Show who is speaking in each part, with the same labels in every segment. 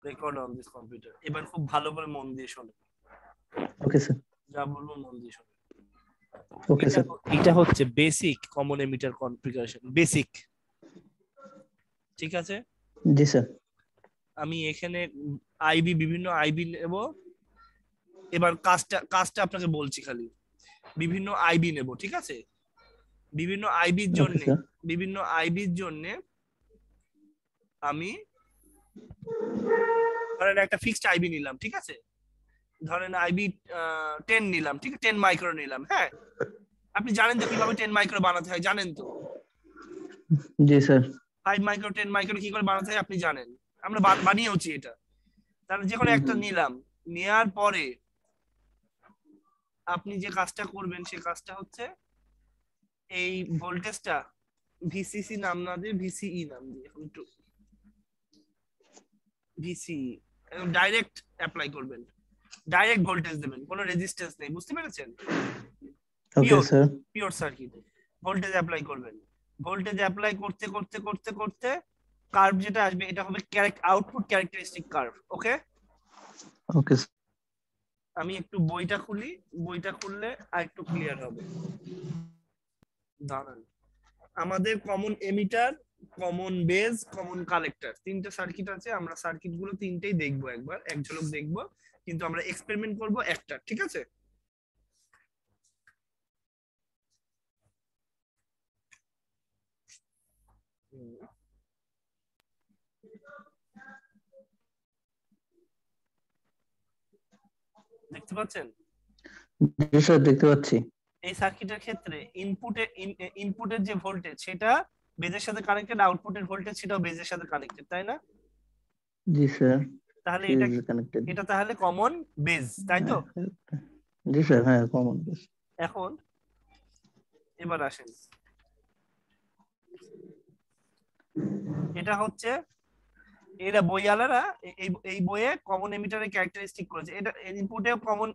Speaker 1: Record on this computer. এবার খুব ভালো করে মন দিয়ে শোনেন।
Speaker 2: Okay sir.
Speaker 1: যা বলবো মন দিয়ে শোনেন।
Speaker 2: Okay sir.
Speaker 1: এটা হচ্ছে basic common emitter configuration, basic. ঠিক আছে,
Speaker 2: জি স্যার।
Speaker 1: আমি এখানে আইবি, বিভিন্ন আইবি নেব। এবার কাজটা আপনাকে বলছি, খালি বিভিন্ন আইবি নেব, ঠিক আছে? বিভিন্ন আইবির
Speaker 2: ওকে
Speaker 1: জন্য,
Speaker 2: স্যার।
Speaker 1: বিভিন্ন আইবির জন্য আমি ধরেন একটা ফিক্সড আইবি নিলাম, ঠিক আছে? ধরেন আইবি 10 নিলাম, ঠিক আছে, 10 মাইক্রো নিলাম। হ্যাঁ, আপনি জানেন তো কিভাবে 10 মাইক্রো বানাতে হয়, জানেন তো?
Speaker 2: জি স্যার।
Speaker 1: 5 মাইক্রো 10 মাইক্রো কি করে বানাতে হয় আপনি জানেন, আমরা বানিয়েওছি এটা। তাহলে যে কোনো একটা নিলাম, নেওয়ার পরে আপনি যে কাজটা করবেন সে কাজটা হচ্ছে এই ভোল্টেজটা ভিসিসি নাম না দিয়ে ভিসিই নাম দিয়ে, এখন একটু ভিসিই ডাইরেক্ট অ্যাপ্লাই করবেন, ডাইরেক্ট ভোল্টেজ দেবেন, কোনো রেজিস্ট্যান্স নেই, বুঝতে পেরেছেন?
Speaker 2: ওকে
Speaker 1: pure
Speaker 2: sir.
Speaker 1: Pure circuit voltage apply করবেন। ভোল্টেজ অ্যাপ্লাই করতে করতে করতে করতে কার্ভ যেটা আসবে এটা হবে আউটপুট ক্যারেক্টারিস্টিক কার্ভ। ওকে,
Speaker 2: ওকে।
Speaker 1: আমি একটু বইটা খুলি, বইটা খুললে আর একটু ক্লিয়ার হবে। দাঁড়ান, আমাদের common emitter, common base, common collector, তিনটে সার্কিট আছে। আমরা সার্কিট গুলো তিনটেই দেখবো, একবার এক ঝলক দেখবো, কিন্তু আমরা এক্সপেরিমেন্ট করব একটা, ঠিক আছে? দেখতে পাচ্ছেন?
Speaker 2: জি স্যার, দেখতে পাচ্ছি।
Speaker 1: এই সার্কিটের ক্ষেত্রে ইনপুটের যে ভোল্টেজ সেটা বেজের সাথে কানেক্টেড, আউটপুটের ভোল্টেজ সেটাও বেজের সাথে কানেক্টেড, তাই না?
Speaker 2: জি স্যার।
Speaker 1: তাহলে এটা,
Speaker 2: সিরিজ কানেক্টেড।
Speaker 1: এটা তাহলে কমন বেজ, তাই তো?
Speaker 2: জি স্যার, হ্যাঁ কমন বেস।
Speaker 1: এখন এবার আসেন, এটা হচ্ছে, এরা বইয়ালারা এই বইয়ে কমন এমিটারের ক্যারেক্টারিস্টিক করেছে। এটা ইনপুটেও কমন,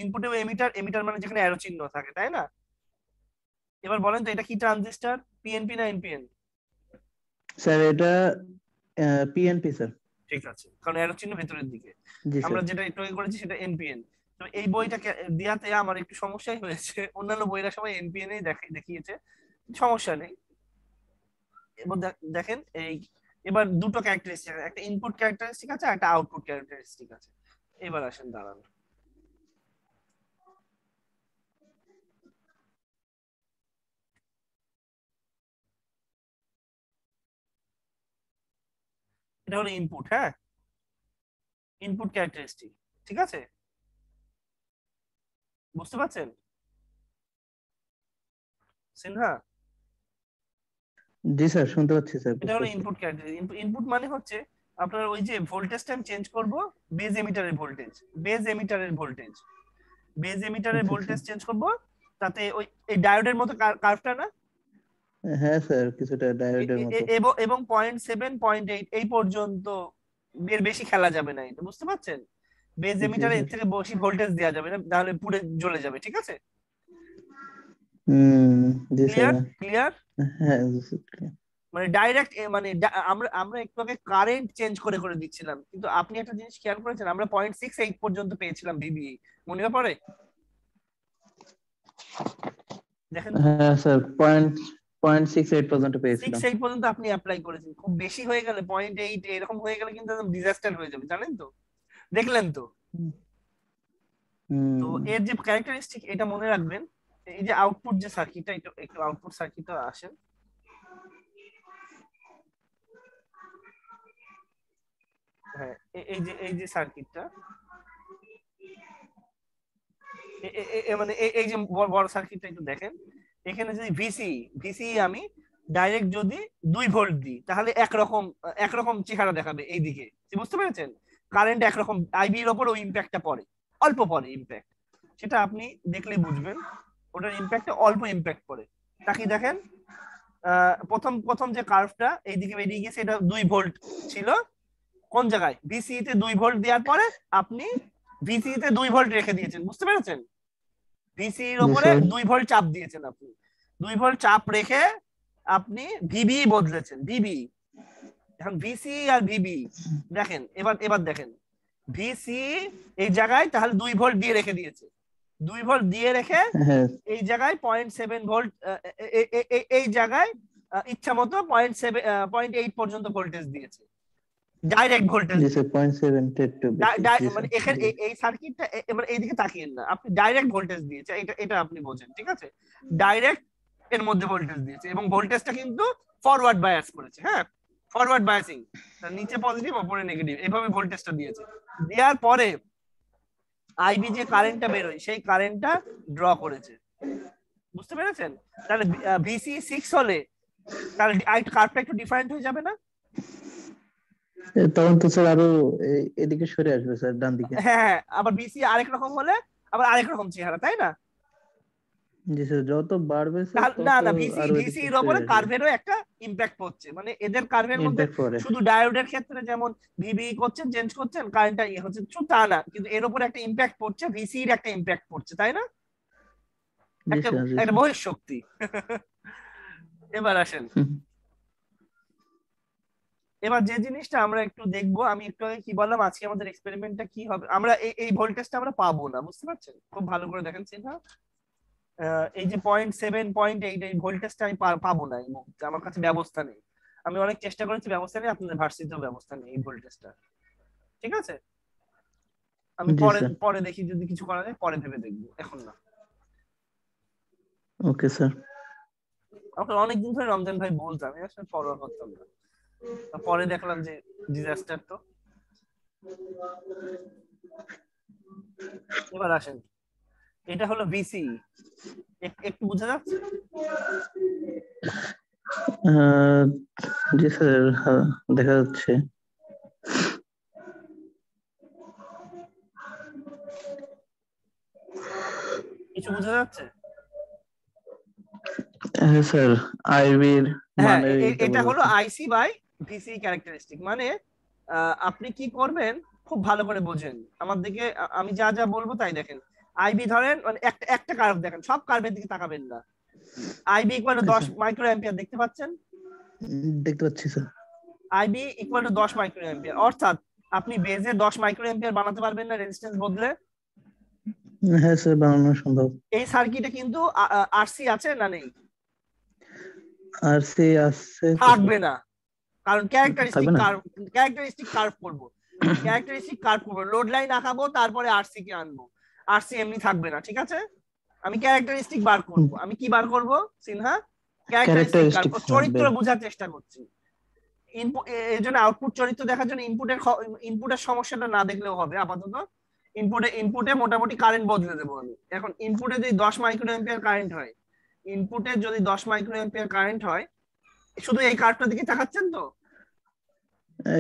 Speaker 1: ইনপুটেও এমিটার, এমিটার মানে যেখানে অ্যারো চিহ্ন থাকে, তাই না? এবার বলেন তো এটা কি ট্রানজিস্টর, পিএনপি না এনপিএন?
Speaker 2: স্যার এটা পিএনপি স্যার।
Speaker 1: ঠিক আছে, কারণ অ্যারো চিহ্ন ভেতরের দিকে।
Speaker 2: জি
Speaker 1: আমরা
Speaker 2: স্যার।
Speaker 1: যেটা তৈরি করেছি সেটা এনপিএন। তো এই বইটা দেওয়াতে আমার একটু সমস্যাই হয়েছে, অন্যান্য বইরা সবাই এনপিএন এই দেখিয়েছে, সমস্যা নেই। এবার দেখেন এই, এবার দুটো ক্যারেক্টারিস্টিক, একটা ইনপুট ক্যারেক্টারিস্টিক আছে, একটা আউটপুট ক্যারেক্টারিস্টিক আছে। এবার আসেন, দাঁড়ান, এটা হলো ইনপুট। হ্যাঁ, ইনপুট ক্যারেক্টারিস্টিক, ঠিক আছে, বুঝতে পারছেন সিনহা?
Speaker 2: জি স্যার, শুনতে পাচ্ছি স্যার,
Speaker 1: এটা
Speaker 2: বুঝতে
Speaker 1: হলো
Speaker 2: পারছি।
Speaker 1: Input characteristic. ইনপুট মানে হচ্ছে আপনার ওই যে ভোল্টেজটা আমি চেঞ্জ করব, বেজ এমিটারের ভোল্টেজ, বেজ এমিটারের ভোল্টেজ, বেজ এমিটারের
Speaker 2: আচ্ছা আচ্ছা।
Speaker 1: ভোল্টেজ চেঞ্জ করব। তাতে ওই এই ডায়োডের মতো কার্ভটা না,
Speaker 2: হ্যাঁ স্যার, কিছুটা ডায়োডের মতো।
Speaker 1: এবং 0.7 0.8 এই পর্যন্ত, এর বেশি খেলা যাবে না, এটা বুঝতে পারছেন? বেজ
Speaker 2: জি
Speaker 1: এমিটারে এর
Speaker 2: স্যার।
Speaker 1: থেকে বেশি ভোল্টেজ দেওয়া যাবে না, তাহলে পুরো জ্বলে যাবে, ঠিক আছে?
Speaker 2: হুম। জি স্যার।
Speaker 1: Clear clear.
Speaker 2: হ্যাঁ জি স্যার।
Speaker 1: মানে ডাইরেক্ট, মানে আমরা আমরা একটু আগে কারেন্ট চেঞ্জ করে করে দিচ্ছিলাম, কিন্তু আপনি একটা জিনিস খেয়াল করেছেন, আমরা 0.68 পর্যন্ত পেয়েছিলাম ভিবিই, মনে পড়ে? দেখেন তো,
Speaker 2: হ্যাঁ স্যার, 0.68 পর্যন্ত পেয়েছিলাম।
Speaker 1: 6.8 পর্যন্ত আপনি অ্যাপ্লাই করেছেন। খুব বেশি হয়ে গেলে 0.8 এরকম হয়ে গেলে কিন্তু একদম ডিজাস্টার হয়ে যাবে, জানেন তো? দেখলেন তো? তো
Speaker 2: হুম।
Speaker 1: এর যে ক্যারেক্টারিস্টিক এটা মনে রাখবেন। এই যে আউটপুট যে সার্কিটটা, একটু একটু আউটপুট সার্কিটটা আসেন। হ্যাঁ, এই যে সার্কিটটা, মানে এই যে বড় বড় সার্কিটটা একটু দেখেন। এখানে যদি ভিসি আমি ডাইরেক্ট যদি 2 ভোল্ট দিই তাহলে একরকম চেহারা দেখাবে এইদিকে, বুঝতে পেরেছেন? কারেন্ট একরকম, আইবি এর উপর ওই ইম্প্যাক্টটা পড়ে, অল্প পড়ে ইম্প্যাক্ট, সেটা আপনি দেখলেই বুঝবেন, ওটার ইম্প্যাক্টে অল্প ইম্প্যাক্ট পড়ে। তাকিয়ে দেখেন, প্রথম প্রথম যে কার্ভটা এইদিকে বেরিয়ে গেছে, এটা 2 ভোল্ট ছিল। কোন জায়গায়? ভিসি তে 2 ভোল্ট দেওয়ার পরে আপনি ভিসি তে 2 ভোল্ট রেখে দিয়েছেন, বুঝতে পেরেছেন? ভিসি এর
Speaker 2: জি
Speaker 1: উপরে
Speaker 2: স্যার।
Speaker 1: 2 ভোল্ট চাপ দিয়েছেন আপনি, 2 ভোল্ট চাপ রেখে আপনি ভিবি বদলেছেন, ভিবি। এখন ভিসি আর ভিবি দেখেন, এবার দেখেন ভিসি এই জায়গায় তাহলে 2 ভোল্ট দিয়ে রেখে দিয়েছে, 2 ভোল্ট দিয়ে রেখে
Speaker 2: হ্যাঁ
Speaker 1: এই জায়গায় 0.7 ভোল্ট, এই জায়গায় ইচ্ছা মতো 0.8 পর্যন্ত ভোল্টেজ দিয়েছে, ডাইরেক্ট ভোল্টেজ
Speaker 2: জি
Speaker 1: দিয়ে।
Speaker 2: স্যার 0.72 বেশি জি
Speaker 1: মানে
Speaker 2: স্যার
Speaker 1: এখানে
Speaker 2: জি
Speaker 1: এই সার্কিটটা এবার এইদিকে তাকিয়েন না, আপনি ডাইরেক্ট ভোল্টেজ দিয়েছে, এটা এটা আপনি বোঝেন, ঠিক আছে? ডাইরেক্ট এর মধ্যে ভোল্টেজ দিয়েছে এবং ভোল্টেজটা কিন্তু ফরওয়ার্ড বায়াস করেছে, হ্যাঁ, ফরওয়ার্ড বায়াসিং, নিচে পজিটিভ উপরে নেগেটিভ, এইভাবে ভোল্টেজটা দিয়েছে। দেওয়ার পরে আইবি যে কারেন্টটা বেরোয় সেই কারেন্টটা ড্র করেছে, বুঝতে পেরেছেন? তাহলে ভিসি 6 হলে তাহলে কার্ভটা একটু ডিফারেন্ট হয়ে যাবে না?
Speaker 2: তখন তো স্যার আরো এদিকে সরে আসবে স্যার ডান দিকে।
Speaker 1: হ্যাঁ হ্যাঁ, আবার বিসি আরেক রকম হলে আবার আরেক রকম চেহারা, তাই না?
Speaker 2: জি স্যার যত বাড়বে স্যার
Speaker 1: না
Speaker 2: তত
Speaker 1: না, ভিসি
Speaker 2: আরো
Speaker 1: ভিসি
Speaker 2: এদিকে
Speaker 1: এর
Speaker 2: সরে
Speaker 1: উপরে
Speaker 2: আসবে,
Speaker 1: কার্ভেরও একটা ইমপ্যাক্ট পড়ছে, মানে এদের কার্ভের মধ্যে
Speaker 2: ইমপ্যাক্ট পড়ে।
Speaker 1: শুধু ডায়োডের ক্ষেত্রে যেমন ভিবি করছেন চেঞ্জ করছেন কারেন্টটা ইয়ে হচ্ছে শুধু তা না, কিন্তু এর উপরে একটা ইমপ্যাক্ট পড়ছে, ভিসি এর একটা ইমপ্যাক্ট পড়ছে, তাই না?
Speaker 2: জি
Speaker 1: একটা
Speaker 2: স্যার জি
Speaker 1: একটা
Speaker 2: স্যার
Speaker 1: বহিঃ শক্তি। এবার আসেন, এবার যে জিনিসটা আমরা একটু দেখবো, আমি একটু আগে কি বললাম, আজকে আমাদের এক্সপেরিমেন্টটা কি হবে, আমরা এই ভোল্টেজটা আমরা পাবো না, বুঝতে পারছেন? খুব ভালো করে দেখেন চিন্তা, এই যে 0.7 0.8 এই ভোল্টেজটা আমি পাবো না এই মুহূর্তে, আমার কাছে ব্যবস্থা নেই, আমি অনেক চেষ্টা করেছি ব্যবস্থা নেই, আপনাদের ভার্সিটিতেও ব্যবস্থা নেই এই ভোল্টেজটা, ঠিক আছে? আমি
Speaker 2: জি
Speaker 1: পরে
Speaker 2: স্যার
Speaker 1: পরে দেখি যদি কিছু করা যায়, পরে ভেবে দেখবো, এখন না।
Speaker 2: Okay sir.
Speaker 1: আমাকে অনেকদিন ধরে রমজান ভাই বলতাম, আমি আসলে পরোয়া করতাম না, পরে দেখলাম যে ডিজাস্টার তো। এবার আসেন, এটা হলো ভিসি, একটু বোঝা যাচ্ছে?
Speaker 2: আহ, জি স্যার হ্যাঁ, দেখা যাচ্ছে।
Speaker 1: কিছু বোঝা যাচ্ছে?
Speaker 2: হ্যাঁ স্যার আইবির
Speaker 1: হ্যাঁ,
Speaker 2: মানে এটা
Speaker 1: এটা
Speaker 2: বোঝা
Speaker 1: হলো
Speaker 2: যাচ্ছে।
Speaker 1: আইসি বাই ভিসি ক্যারেক্টারিস্টিক, মানে আপনি কি করবেন খুব ভালো করে বোঝেন আমার দিকে, আমি যা যা বলবো তাই দেখেন। আইবি ধরেন, মানে একটা একটা কার্ভ দেখেন, সব কার্ভের দিকে তাকাবেন না। IB equal to
Speaker 2: okay
Speaker 1: 10
Speaker 2: sir
Speaker 1: micro ampere দেখতে পাচ্ছেন?
Speaker 2: দেখতে পাচ্ছি sir.
Speaker 1: IB equal to 10 micro ampere, অর্থাৎ আপনি বেজে 10 মাইক্রো অ্যাম্পিয়ার বানাতে পারবেন না রেজিস্ট্যান্স বদলে?
Speaker 2: হ্যাঁ স্যার বানানো সম্ভব।
Speaker 1: এই সার্কিটে কিন্তু আরসি আছে না নেই?
Speaker 2: আর সে আসছে স্যার।
Speaker 1: থাকবে না, কারণ
Speaker 2: থাকবে না।
Speaker 1: ক্যারেক্টারিস্টিক কার্ভ করবো, ক্যারেক্টারিস্টিক কার্ভ করবো, লোড লাইন আঁকাবো, তারপরে আরসি কে আনবো, আরসি এমনি থাকবে না, ঠিক আছে? আমি ক্যারেক্টারিস্টিক বার করব, আমি কি বার করব সিনহা? ক্যারেক্টারিস্টিক কার্ভ,
Speaker 2: ক্যারেক্টারিস্টিক
Speaker 1: চরিত্র
Speaker 2: বের।
Speaker 1: বোঝার চেষ্টা করছি। ইনপুট এর জন্য আউটপুট চরিত্র দেখার জন্য ইনপুটের সমস্যাটা না দেখলেও হবে আপাতত। ইনপুটে মোটামুটি কারেন্ট বদলে দেবো আমি, এখন ইনপুটে যদি 10 মাইক্রো অ্যাম্পিয়ার কারেন্ট হয়, ইনপুটে যদি 10 মাইক্রো অ্যাম্পিয়ার কারেন্ট হয়, শুধু এই কার্ভটার দিকে তাকাচ্ছেন তো?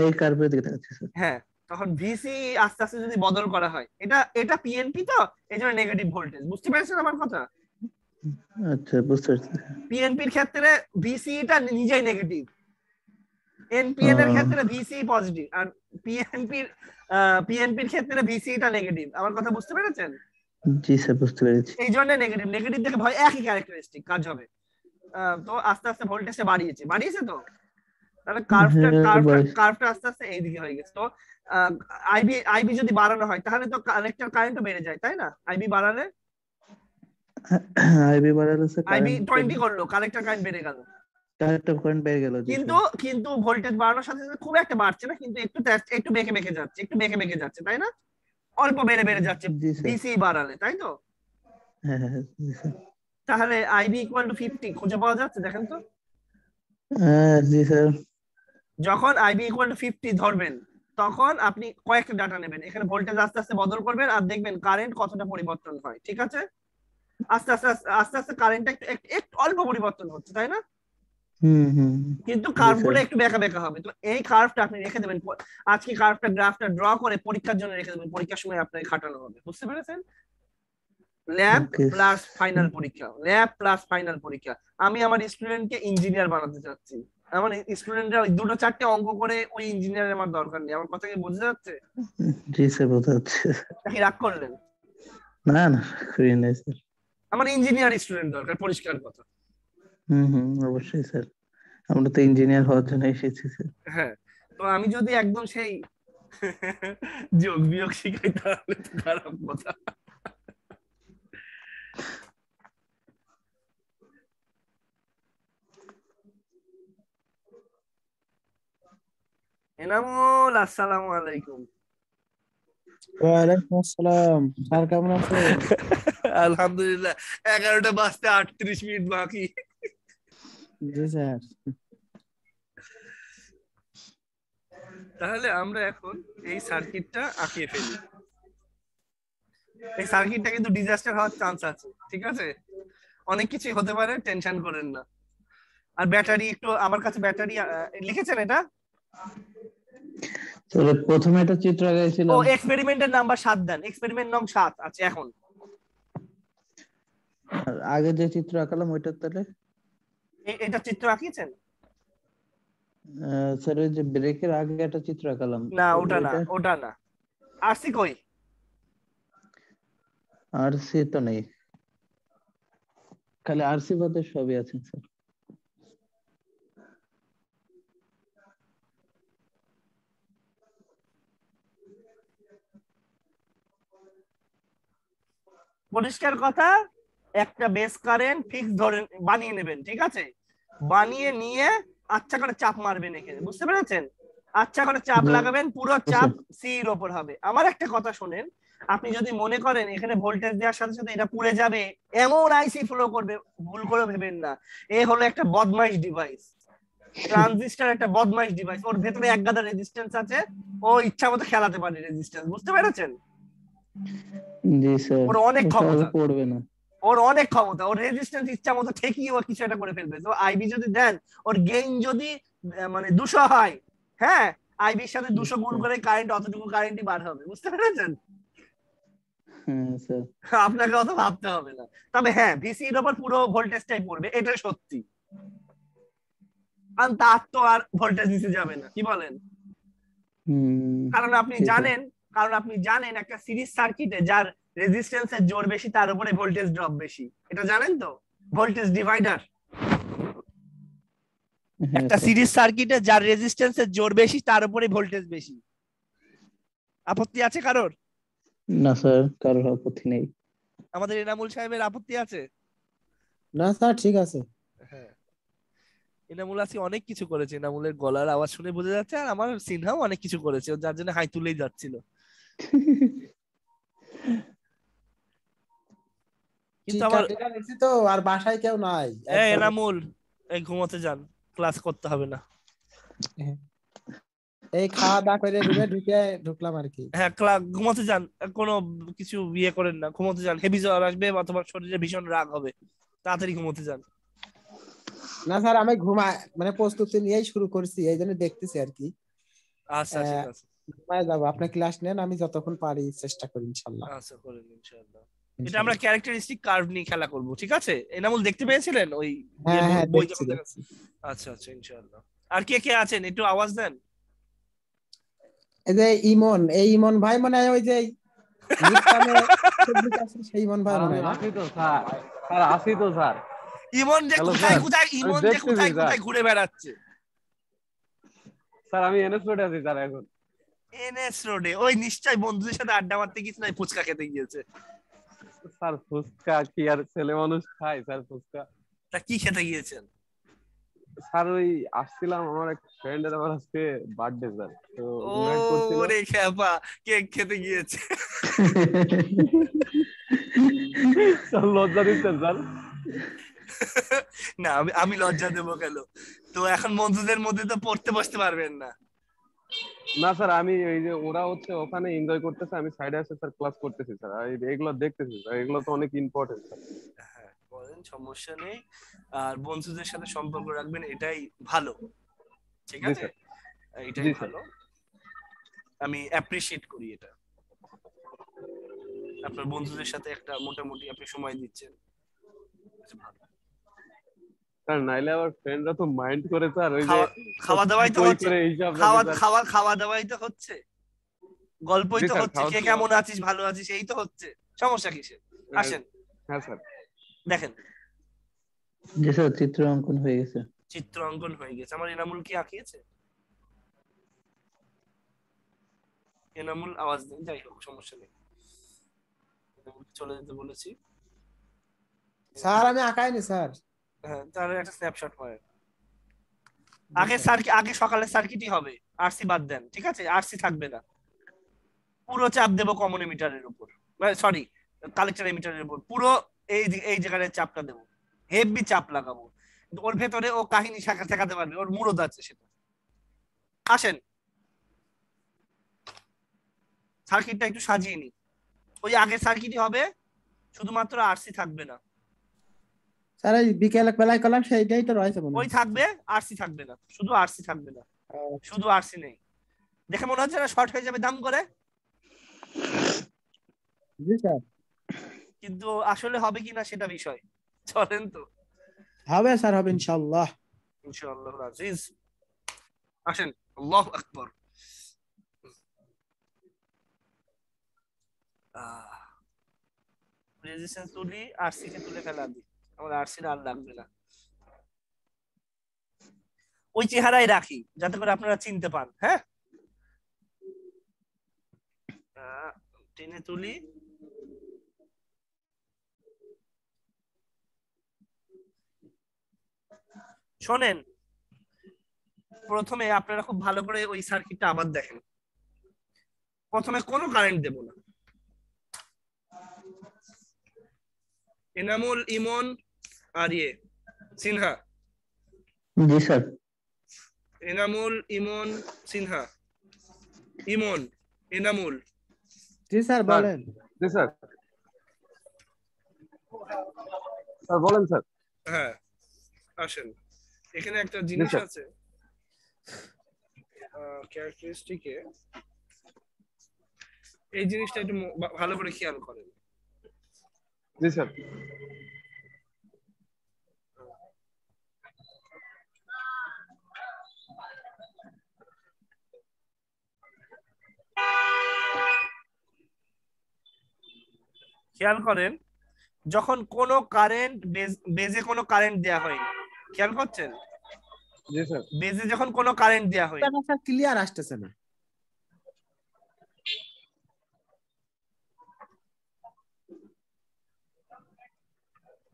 Speaker 2: এই কার্ভের দিকে দেখাচ্ছি স্যার।
Speaker 1: হ্যাঁ, তখন ভিসি আস্তে আস্তে যদি বদল করা হয়, এটা এটা পিএনপি তো, এই জন্য নেগেটিভ ভোল্টেজ, বুঝতে পেরেছেন আমার কথা?
Speaker 2: আচ্ছা বুঝতে পারছি।
Speaker 1: পিএনপির ক্ষেত্রে ভিসি টা নিজেই নেগেটিভ, এনপিএন এর ক্ষেত্রে ভিসি পজিটিভ, আর পিএনপির পিএনপির ক্ষেত্রে ভিসি টা নেগেটিভ, আমার কথা বুঝতে পেরেছেন?
Speaker 2: জি স্যার বুঝতে পেরেছি।
Speaker 1: এই জন্য নেগেটিভ, নেগেটিভ দেখে ভয়, একই ক্যারেক্টারিস্টিক কাজ হবে। তো আস্তে আস্তে ভোল্টেজটা বাড়িয়েছে তো, তাহলে কার্ভটা
Speaker 2: হ্যাঁ
Speaker 1: কার্ভটা
Speaker 2: বাড়ি।
Speaker 1: কার্ভটা আস্তে আস্তে এইদিকে হয়ে গেছে তো। আইবি আইবি যদি বাড়ানো হয় তাহলে তো কালেক্টর কারেন্টও বেড়ে যায়, তাই না? আইবি বাড়ালে,
Speaker 2: আইবি বাড়ালে স্যার
Speaker 1: আইবি
Speaker 2: কারেন্ট
Speaker 1: 20 করলো, কালেক্টর কারেন্ট বেড়ে গেল,
Speaker 2: কারেন্ট বেড়ে গেল জি
Speaker 1: কিন্তু
Speaker 2: স্যার।
Speaker 1: কিন্তু ভোল্টেজ বাড়ানোর সাথে সাথে খুব একটা বাড়ছে না, কিন্তু একটু একটু বেঁকে বেঁকে যাচ্ছে, একটু বেঁকে বেঁকে যাচ্ছে, তাই না? অল্প বেড়ে বেড়ে যাচ্ছে
Speaker 2: জি স্যার।
Speaker 1: ভিসি বাড়ালে, তাই তো?
Speaker 2: হ্যাঁ হ্যাঁ জি স্যার।
Speaker 1: তাহলে আইবি ইকুয়াল টু 50 খুঁজে পাওয়া যাচ্ছে, দেখেন তো।
Speaker 2: জি স্যার।
Speaker 1: যখন আইবি ইকুয়াল টু 50 ধরবেন, তখন আপনি কয়েকটা ডাটা নেবেন, এখানে ভোল্টেজ আস্তে আস্তে বদল করবেন আর দেখবেন কারেন্ট কতটা পরিবর্তন হয়, ঠিক আছে? আস্তে আস্তে আস্তে আস্তে কারেন্টটা একটু একটু একটু অল্প পরিবর্তন হচ্ছে, তাই না?
Speaker 2: হুম
Speaker 1: কিন্তু
Speaker 2: জি
Speaker 1: কার্ভ
Speaker 2: স্যার।
Speaker 1: গুলো একটু বেঁকা বেঁকা হবে, তো এই কার্ভটা আপনি রেখে দেবেন, আজকে কার্ভটা গ্রাফটা ড্র করে পরীক্ষার জন্য রেখে দেবেন, পরীক্ষার সময় আপনাকে খাটানো হবে, বুঝতে পেরেছেন? ল্যাব
Speaker 2: ওকে।
Speaker 1: প্লাস ফাইনাল পরীক্ষা, ল্যাব প্লাস ফাইনাল পরীক্ষা। আমি আমার স্টুডেন্টকে ইঞ্জিনিয়ার বানাতে চাচ্ছি, আমার স্টুডেন্টরা ওই দুটো চারটে অঙ্ক করে ওই ইঞ্জিনিয়ারের আমার দরকার নেই, আমার কথা কি বোঝা যাচ্ছে?
Speaker 2: জি স্যার বোঝা যাচ্ছে।
Speaker 1: নাকি রাগ করলেন?
Speaker 2: না না করি নাই স্যার।
Speaker 1: আমার ইঞ্জিনিয়ার স্টুডেন্ট দরকার, পরিষ্কার কথা।
Speaker 2: অবশ্যই স্যার। আমরা তো ইঞ্জিনিয়ার হওয়ার জন্য এসেছি স্যার।
Speaker 1: হ্যাঁ, তো আমি যদি একদম সেই যোগ বিয়োগ শিখাই তাহলে তো খারাপ কথা। এনামুল, আসসালামু আলাইকুম।
Speaker 3: ওয়ালাইকুম আসসালাম। স্যার কেমন আছেন?
Speaker 1: আলহামদুলিল্লাহ। 11টা বাজতে 38 মিনিট বাকি।
Speaker 3: জি স্যার।
Speaker 1: তাহলে আমরা এখন এই সার্কিটটা আঁকিয়ে ফেলি। এই সার্কিটটা কিন্তু ডিজাস্টার হওয়ার চান্স আছে, ঠিক আছে? অনেক কিছু হতে পারে, টেনশন করেন না। আর ব্যাটারি একটু, আমার কাছে ব্যাটারি লিখেছেন এটা?
Speaker 2: তো প্রথমে একটা চিত্র
Speaker 1: ও,
Speaker 2: আঁকাইছিলাম।
Speaker 1: এক্সপেরিমেন্টের নাম্বার 7 দেন। এক্সপেরিমেন্ট নং 7 আছে এখন।
Speaker 2: আর আগে যে চিত্র আঁকালাম ওইটার তাহলে
Speaker 1: এটা চিত্র আঁকিয়েছেন?
Speaker 2: স্যার ওই যে ব্রেকের আগে একটা চিত্র আঁকালাম।
Speaker 1: না, ওটা না,
Speaker 2: ওইটা
Speaker 1: ওটা না। আরসি কই?
Speaker 2: আরসি তো নেই, খালি আরসি বাদে সবই আছে স্যার।
Speaker 1: পরিষ্কার কথা, একটা বেস কারেন্ট ফিক্স ধরে বানিয়ে নেবেন, ঠিক আছে? বানিয়ে নিয়ে আচ্ছা করে চাপ মারবেন এখানে, বুঝতে পেরেছেন? আচ্ছা করে চাপ লাগাবেন, পুরো চাপ সি এর ওপর হবে। আমার একটা কথা শোনেন, আপনি যদি মনে করেন এখানে ভোল্টেজ দেওয়ার সাথে সাথে এটা পুড়ে যাবে, এমন আইসি ফ্লো করবে, ভুল করে ভেবেন না। এ হলো একটা বদমাইশ ডিভাইস। ট্রানজিস্টর একটা বদমাইশ ডিভাইস, ওর ভেতরে এক গাদা রেজিস্ট্যান্স আছে, ও ইচ্ছা মতো খেলাতে পারে রেজিস্ট্যান্স, বুঝতে পেরেছেন?
Speaker 2: জি স্যার,
Speaker 1: ওর অনেক
Speaker 2: সহজে
Speaker 1: ক্ষমতা,
Speaker 2: পড়বে না।
Speaker 1: ওর অনেক ক্ষমতা, ওর রেজিস্ট্যান্স ইচ্ছা মতো ঠেকিয়ে ও কিছু একটা করে ফেলবে। তো আইবি যদি দেন, ওর গেইন যদি মানে 200 হয়, হ্যাঁ, আইবির সাথে 200 গুণ করে কারেন্ট, অতটুকু কারেন্টই বার হবে, বুঝতে পেরেছেন?
Speaker 2: হ্যাঁ স্যার।
Speaker 1: আপনাকে অত ভাবতে হবে না। তবে হ্যাঁ, ভিসি এর উপর পুরো ভোল্টেজটাই পড়বে, এটা সত্যি। আর তার তো আর ভোল্টেজ নিচে যাবে না, কি বলেন? কারণ আপনি
Speaker 2: জি স্যার।
Speaker 1: জানেন, কারণ আপনি জানেন একটা সিরিজ সার্কিটে যার রেজিস্ট্যান্সের জোর বেশি তার উপরে ভোল্টেজ ড্রপ বেশি, এটা জানেন তো? Voltage divider.
Speaker 2: হ্যাঁ
Speaker 1: একটা
Speaker 2: স্যার।
Speaker 1: সিরিজ সার্কিটে যার রেজিস্ট্যান্সের জোর বেশি তার উপরে ভোল্টেজ বেশি। আপত্তি আছে কারোর?
Speaker 2: না স্যার, কারোর আপত্তি নেই।
Speaker 1: আমাদের এনামুল সাহেবের আপত্তি আছে?
Speaker 3: না স্যার, ঠিক আছে।
Speaker 1: হ্যাঁ, এনামুল আজকে অনেক কিছু করেছে, এনামুলের গলার আওয়াজ শুনে বোঝা যাচ্ছে। আর আমার সিনহাও অনেক কিছু করেছে, ও যার জন্য হাই তুলেই যাচ্ছিল। কিন্তু
Speaker 3: টিকা
Speaker 1: আমার,
Speaker 3: টিকা নিচ্ছি তো, আর বাসায় কেউ নাই একদম।
Speaker 1: এনামুল, এই ঘুমোতে যান, ক্লাস করতে হবে না।
Speaker 3: এই খাওয়া দাওয়া করে রুমে ঢুকে ঢুকলাম আর কি।
Speaker 1: হ্যাঁ, ঘুমোতে যান। কোনো কিছু ইয়ে করেন না, ঘুমোতে যান। হেভি জ্বর আসবে বা তোমার শরীরে ভীষণ রাগ হবে, তাড়াতাড়ি ঘুমোতে যান।
Speaker 3: না স্যার, আমি মানে প্রস্তুতি নিয়েই শুরু করছি, এই জন্য দেখতেছি আর কি।
Speaker 1: আচ্ছা, ঠিক
Speaker 3: আহ
Speaker 1: আছে।
Speaker 3: ঘুমায় যাবো, আপনি ক্লাস নেন, আমি যতক্ষণ পারি চেষ্টা করি ইনশাল্লাহ।
Speaker 1: আচ্ছা, করেন ইনশাআল্লাহ। এটা আমরা
Speaker 3: ইনশাল্লাহ।
Speaker 1: ক্যারেক্টারিস্টিক কার্ভ নিয়ে খেলা করব, ঠিক আছে? এনামুল দেখতে পেয়েছিলেন ওই ইয়ে
Speaker 3: হ্যাঁ হ্যাঁ,
Speaker 1: বই
Speaker 3: দেখছি
Speaker 1: যখন দেখা?
Speaker 3: দেখছি।
Speaker 1: আচ্ছা আচ্ছা, ইনশাআল্লাহ। আর কে কে আছেন একটু আওয়াজ দেন।
Speaker 3: এই যে ইমন, এই ইমন ভাই মনে হয় ওই যে মিডটামে ফেসবুক আছে, সেই ইমন ভাই
Speaker 4: স্যার
Speaker 3: মনে
Speaker 4: আমি
Speaker 3: হয় না?
Speaker 4: আসি তো স্যার। স্যার আসি তো স্যার।
Speaker 1: ইমন যে
Speaker 4: হ্যালো
Speaker 1: কোথায়
Speaker 4: স্যার,
Speaker 1: কোথায়,
Speaker 4: আমি
Speaker 1: ইমন যে
Speaker 4: দেখতেছি
Speaker 1: কোথায়
Speaker 4: স্যার।
Speaker 1: কোথায় ঘুরে বেড়াচ্ছে।
Speaker 4: স্যার আমি এনএস রোডে আছি স্যার এখন।
Speaker 1: এনএস রোডে? ওই নিশ্চয় বন্ধুদের সাথে আড্ডা মারতে গিয়েছে, না ফুচকা খেতে গিয়েছে।
Speaker 4: স্যার ফুচকা কি আর ছেলে মানুষ খায় স্যার ফুচকা?
Speaker 1: তা কি খেতে গিয়েছেন?
Speaker 4: স্যার ওই আসছিলাম, আমার এক ফ্রেন্ডের আবার আজকে বার্থডে স্যার, তো
Speaker 1: ও
Speaker 4: ইনভাইট করছিল।
Speaker 1: রে খেপা, কেক খেতে গিয়েছে।
Speaker 4: স্যার লজ্জা দিচ্ছেন স্যার।
Speaker 1: না, আমি আমি লজ্জা দেবো কেন? তো এখন বন্ধুদের মধ্যে তো পড়তে বসতে পারবেন না।
Speaker 4: না স্যার, আমি এই যে ওরা হচ্ছে ওখানে এনজয় করতেছে, আমি সাইডে এসে স্যার ক্লাস করতেছি স্যার, আর এগুলো দেখতেছি স্যার, এগুলো তো অনেক ইম্পর্টেন্ট স্যার।
Speaker 1: হ্যাঁ, বলেন, সমস্যা নেই। আর বন্ধুদের সাথে সম্পর্ক রাখবেন, এটাই ভালো, ঠিক
Speaker 4: জি
Speaker 1: আছে?
Speaker 4: স্যার।
Speaker 1: এটাই
Speaker 4: জি স্যার।
Speaker 1: ভালো। আমি অ্যাপ্রিসিয়েট করি এটা। আপনার বন্ধুদের সাথে একটা মোটামুটি আপনি সময় দিচ্ছেন, এটা ভালো।
Speaker 4: স্যার নাইলে আবার ফ্রেন্ডরা তো মাইন্ড করে স্যার, ওই যে
Speaker 1: খাওয়া খাওয়া দাওয়াই তো
Speaker 4: বই
Speaker 1: হচ্ছে।
Speaker 4: করে হিসাব রাখে
Speaker 1: খাওয়া
Speaker 4: স্যার।
Speaker 1: খাওয়া খাওয়া দাওয়াই তো হচ্ছে, গল্পই
Speaker 4: জি
Speaker 1: তো
Speaker 4: স্যার,
Speaker 1: হচ্ছে,
Speaker 4: খাওয়া
Speaker 1: কে
Speaker 4: দাওয়া।
Speaker 1: কেমন আছিস, ভালো আছিস, এই তো হচ্ছে। সমস্যা কিসের? আসেন,
Speaker 4: হ্যাঁ স্যার।
Speaker 1: দেখেন।
Speaker 2: জি স্যার, চিত্র অঙ্কন হয়ে গেছে।
Speaker 1: চিত্র অঙ্কন হয়ে গেছে। আমার এনামুল কি আঁকিয়েছে? এনামুল আওয়াজ দেন, যাই হোক সমস্যা নেই, এনামুলকে চলে যেতে বলেছি।
Speaker 3: স্যার আমি আঁকাইনি স্যার।
Speaker 1: হ্যাঁ, তাহলে একটা স্ন্যাপশট মারেন। আগে সার্কিট, আগে সকালে সার্কিটই হবে, আরসি বাদ দেন, ঠিক আছে? আরসি থাকবে না, পুরো চাপ দেবো কমন এমিটারের উপর, সরি কালেক্টর এমিটারের উপর, পুরো এই জায়গায় চাপটা দেবো, হেভি চাপ লাগাবো। কিন্তু ওর ভেতরে ও কাহিনী শেখাতে পারবে, ওর মুরদ আছে সেটা। আসেন সার্কিটটা একটু সাজিয়ে নি, ওই আগের সার্কিটই হবে, শুধুমাত্র আরসি থাকবে না।
Speaker 3: স্যার এই বিকেল বেলায় করলাম সেইটাই তো রয়েছে মনে
Speaker 1: ওই
Speaker 3: হচ্ছে।
Speaker 1: থাকবে, আরসি থাকবে না, শুধু আরসি থাকবে না, শুধু আরসি নেই। দেখে মনে হচ্ছে না শর্ট হয়ে যাবে দাম করে?
Speaker 3: জি স্যার।
Speaker 1: কিন্তু আসলে হবে কিনা সেটা বিষয়। চলেন তো,
Speaker 3: হবে স্যার, হবে ইনশাআল্লাহ।
Speaker 1: ইনশাআল্লাহ আজিজ। আসেন, আল্লাহু আকবার। রেজিস্ট্যান্স তুলি, আরসি কে তুলে ফেলা দিই, আমার আরসি আর লাগবে না। ওই চেহারাই রাখি যাতে করে আপনারা চিনতে পান। হ্যাঁ, টেনে তুলি, শোনেন প্রথমে আপনারা খুব ভালো করে ওই সার্কিটটা আবার দেখেন। প্রথমে কোনো কারেন্ট দেব না, এনামুল, ইমন আর সিনহা,
Speaker 2: জি স্যার।
Speaker 1: এনামুল, ইমন, সিনহা, ইমন, এনামুল।
Speaker 3: জি স্যার
Speaker 4: স্যার
Speaker 3: বলেন।
Speaker 4: জি স্যার, স্যার বলেন স্যার।
Speaker 1: হ্যাঁ আসেন, এখানে একটা
Speaker 4: জি
Speaker 1: জিনিস
Speaker 4: স্যার।
Speaker 1: আছে ক্যারেক্টারিস্টিকে, এই জিনিসটা একটু ভালো করে খেয়াল করেন।
Speaker 4: জি স্যার।
Speaker 1: খেয়াল করেন, যখন কোনো কারেন্ট বেজে কোনো কারেন্ট দেয়া হয়নি, খেয়াল করছেন?
Speaker 4: জি স্যার।
Speaker 1: বেজে যখন কোনো কারেন্ট দেয়া হয়নি,
Speaker 3: স্যার ক্লিয়ার আসতেছে না।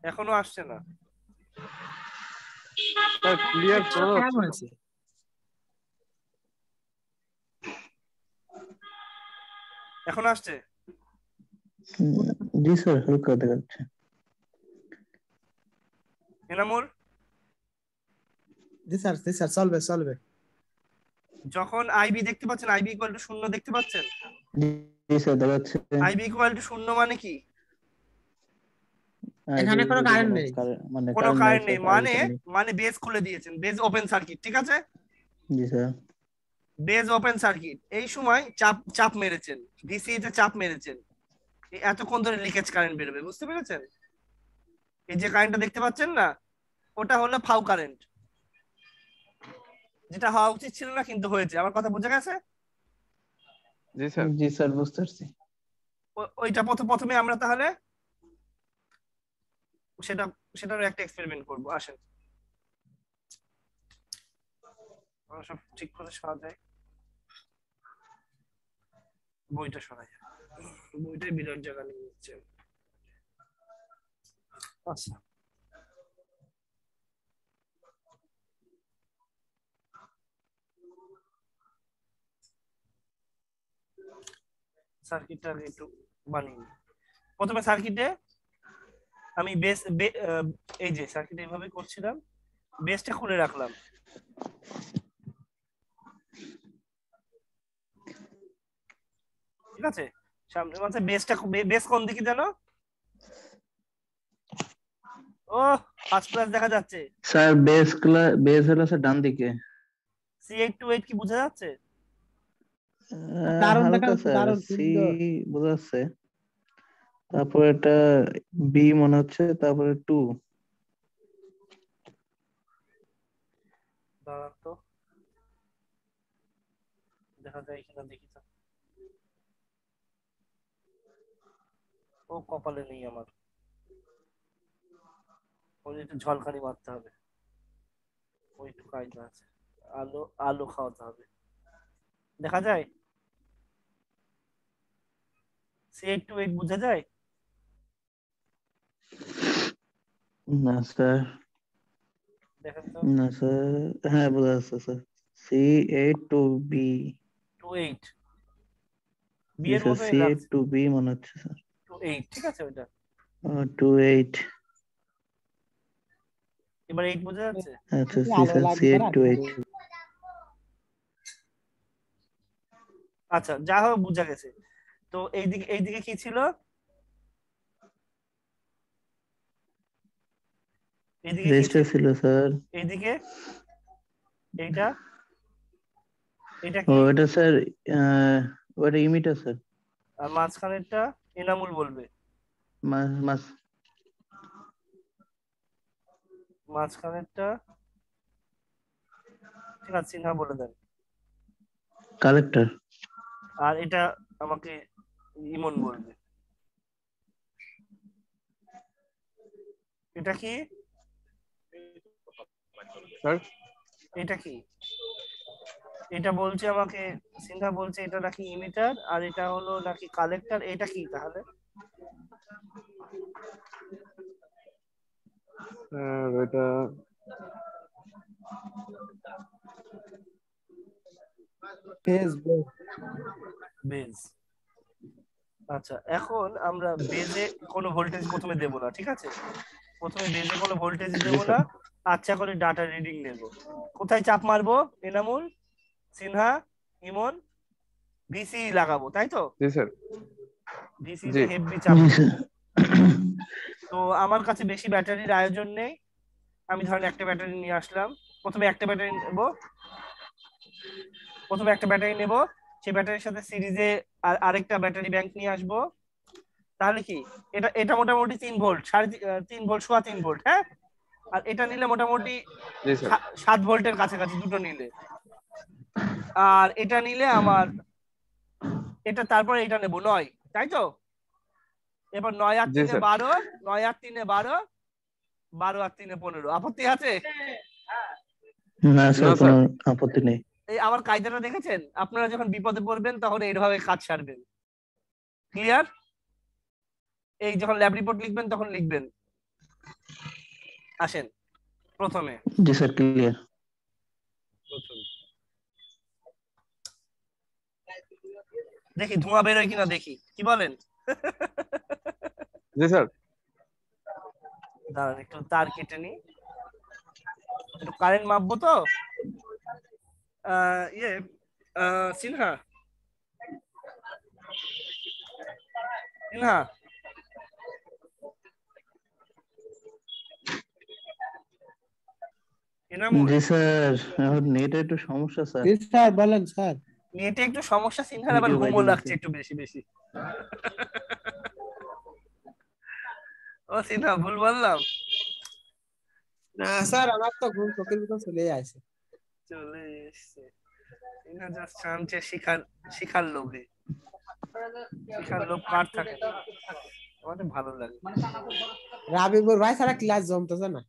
Speaker 1: এখনো আসছে না,
Speaker 4: স্যার ক্লিয়ার শোনা
Speaker 3: হ্যাং
Speaker 4: যাচ্ছে।
Speaker 3: হয়েছে।
Speaker 1: এখন আসছে?
Speaker 2: জি স্যার, হালকা দেখা যাচ্ছে।
Speaker 1: এনামুল,
Speaker 3: জি স্যার, জি স্যার, চলবে চলবে।
Speaker 1: যখন আইবি দেখতে পাচ্ছেন, আইবি ইকুয়াল টু 0 দেখতে পাচ্ছেন?
Speaker 2: জি স্যার, দেখা যাচ্ছে।
Speaker 1: আইবি ইকুয়াল টু 0 মানে কি?
Speaker 3: এখানে
Speaker 2: আইবির
Speaker 3: কোনো
Speaker 2: যদি
Speaker 3: কারেন্ট
Speaker 2: কোনো
Speaker 3: নেই।
Speaker 2: মানে
Speaker 1: কোনো
Speaker 2: কারেন্ট নাই
Speaker 1: কারেন্ট
Speaker 2: স্যার,
Speaker 1: নেই
Speaker 2: আইবির
Speaker 1: মানে,
Speaker 2: সামনে।
Speaker 1: মানে বেজ খুলে দিয়েছেন, বেজ ওপেন সার্কিট, ঠিক আছে?
Speaker 2: জি স্যার।
Speaker 1: বেজ ওপেন সার্কিট, এই সময় চাপ চাপ মেরেছেন, ডিসি তে চাপ মেরেছেন, এতক্ষণ ধরে লিকেজ কারেন্ট বেরোবে, বুঝতে পেরেছেন? এই যে কারেন্টটা দেখতে পাচ্ছেন না, ওটা হলো ফাউ কারেন্ট, যেটা হওয়া উচিত ছিল না কিন্তু হয়েছে। আমার কথা বোঝা গেছে?
Speaker 4: জি স্যার।
Speaker 2: জি স্যার, বুঝতে পারছি।
Speaker 1: ওইটা প্রথমে আমরা তাহলে সেটা, সেটারও একটা এক্সপেরিমেন্ট করবো। আসেন আমরা সব ঠিক করে সাজাই, বইটা সরাই, বইটাই বিরাট জায়গা নিয়ে নিচ্ছে। আচ্ছা, সার্কিটটা আগে একটু বানিয়ে নিই। প্রথমে সার্কিটে আমি এই যে সার্কিট এইভাবে করছিলাম, বেসটা খুলে রাখলাম, ঠিক আছে? সামনে মাঝে বেসটা, বেস কোন দিকে জানো? ও, ফার্স্ট ক্লাস দেখা যাচ্ছে।
Speaker 2: স্যার বেস হলো স্যার ডান দিকে।
Speaker 1: C828 কি বোঝা যাচ্ছে?
Speaker 3: দারুণ দেখা
Speaker 2: হালকা
Speaker 3: যাচ্ছে,
Speaker 2: স্যার,
Speaker 3: দারুণ
Speaker 2: সি
Speaker 3: সুন্দর।
Speaker 2: বোঝা যাচ্ছে। তারপর এটা বি মনে হচ্ছে, তারপরে 2।
Speaker 1: দাঁড়ান তো, দেখা যায় কিনা দেখি তো। ও কপালে নেই আমার, ওই একটু ঝলকানি মারতে হবে, ওই একটু কায়দা আছে, আলো আলো খাওয়াতে হবে। দেখা যায়? C8 to 8 বোঝা যায়?
Speaker 2: না স্যার,
Speaker 1: দেখেন তো।
Speaker 2: না স্যার, হ্যাঁ বোঝা যাচ্ছে sir, C8 to B।
Speaker 1: To 8 B
Speaker 2: G
Speaker 1: এর
Speaker 2: স্যার,
Speaker 1: মতোই
Speaker 2: C8
Speaker 1: লাগছে।
Speaker 2: to B মনে হচ্ছে স্যার।
Speaker 1: টু 8 ঠিক আছে ওইটা।
Speaker 2: 28।
Speaker 1: এবার 8 বোঝা যাচ্ছে?
Speaker 2: আচ্ছা
Speaker 3: একটু
Speaker 2: জি
Speaker 3: আলো
Speaker 2: স্যার,
Speaker 3: লাগবে
Speaker 2: C8
Speaker 3: আর
Speaker 2: to
Speaker 3: কি
Speaker 2: 8।
Speaker 1: আচ্ছা যা হোক বোঝা গেছে। তো এইদিকে কি ছিল? এইদিকে কি
Speaker 2: রেজিস্টার
Speaker 1: ছিল?
Speaker 2: ছিল স্যার।
Speaker 1: এইদিকে এইটা, এটা
Speaker 2: ও
Speaker 1: কি?
Speaker 2: এটা স্যার, ওটা ইমিটার স্যার।
Speaker 1: আর মাঝখানেরটা এনামুল বলবে।
Speaker 2: মাস মাস
Speaker 1: মাঝখানেরটা ঠিক আছে, সিনহা বলে দেন।
Speaker 2: কালেক্টর।
Speaker 1: আর এটা আমাকে ইমন বলবে। এটা কি?
Speaker 4: স্যার
Speaker 1: এটা কি? এটা বলছে আমাকে, সিনহা বলছে এটা নাকি ইমিটার আর এটা হলো নাকি কালেক্টর। এটা কি তাহলে?
Speaker 4: স্যার এটা
Speaker 3: ফেসবুক।
Speaker 1: বেজ। আচ্ছা এখন আমরা বেজে কোনো ভোল্টেজ প্রথমে দেব না, ঠিক আছে? প্রথমে বেজে কোনো ভোল্টেজ
Speaker 4: জি
Speaker 1: দেব
Speaker 4: স্যার।
Speaker 1: না, আচ্ছা করে ডাটা রিডিং নেব। কোথায় চাপ মারবো? এনামুল, সিনহা, ইমন, ভিসি লাগাবো, তাই তো?
Speaker 4: জি স্যার।
Speaker 1: ভিসি
Speaker 4: জি
Speaker 1: তে হেভি চাপ
Speaker 2: জি
Speaker 1: দেবো।
Speaker 2: স্যার।
Speaker 1: তো আমার কাছে বেশি ব্যাটারির আয়োজন নেই, আমি ধরেন একটা ব্যাটারি নিয়ে আসলাম। প্রথমে একটা ব্যাটারি নেব, সেই ব্যাটারির সাথে সিরিজে আরেকটা ব্যাটারি ব্যাংক নিয়ে আসবো। তাহলে কি, এটা এটা মোটামুটি 3 ভোল্ট, 3.5 ভোল্ট, 3.25 ভোল্ট, হ্যাঁ। আর এটা নিলে মোটামুটি
Speaker 4: জি স্যার।
Speaker 1: 7 ভোল্টের কাছাকাছি দুটো নিলে। আর এটা নিলে আমার, এটা তারপরে এটা নেবো 9, তাই তো? এবার 9 আর
Speaker 4: জি
Speaker 1: 3-এ
Speaker 4: স্যার।
Speaker 1: 12, 9 আর 3-এ 12, 12 আর 3-এ 15। আপত্তি আছে?
Speaker 2: না স্যার,
Speaker 4: না
Speaker 2: কোনো
Speaker 4: স্যার।
Speaker 2: আপত্তি নেই।
Speaker 1: এই আমার কায়দাটা দেখেছেন? আপনারা যখন বিপদে পড়বেন তখন এইভাবে কাজ সারবেন। ক্লিয়ার? এই যখন ল্যাব রিপোর্ট লিখবেন তখন লিখবেন। আসেন প্রথমে,
Speaker 2: জি স্যার, ক্লিয়ার।
Speaker 1: দেখি ধোঁয়া বেরোয় কিনা, দেখি কি বলেন।
Speaker 4: জি স্যার।
Speaker 1: দাঁড়ান একটু তার কেটে নি, একটু কারেন্ট মাপবো তো। ইয়ে সিনহা, সিনহা, এনামুল,
Speaker 2: জি স্যার, এখন নেটে একটু সমস্যা স্যার।
Speaker 3: জি স্যার, বলেন স্যার।
Speaker 1: নেটে একটু সমস্যা। সিনহার আবার
Speaker 2: ভিডিও
Speaker 1: ঘুমও
Speaker 2: বাইরে গেছে।
Speaker 1: লাগছে একটু বেশি বেশি। ও সিনহা, ভুল বললাম?
Speaker 3: না স্যার, আমার তো ঘুম চোখের ভিতর চলে আসে।
Speaker 1: চলে এসছে। সিনহা জাস্ট শামছে শিখার, শিখার লোভে। শিখার লোভ কার থাকে না, আমাদের ভালো লাগে।
Speaker 3: রাবিবুর ভাই ছাড়া ক্লাস জমতেছে না।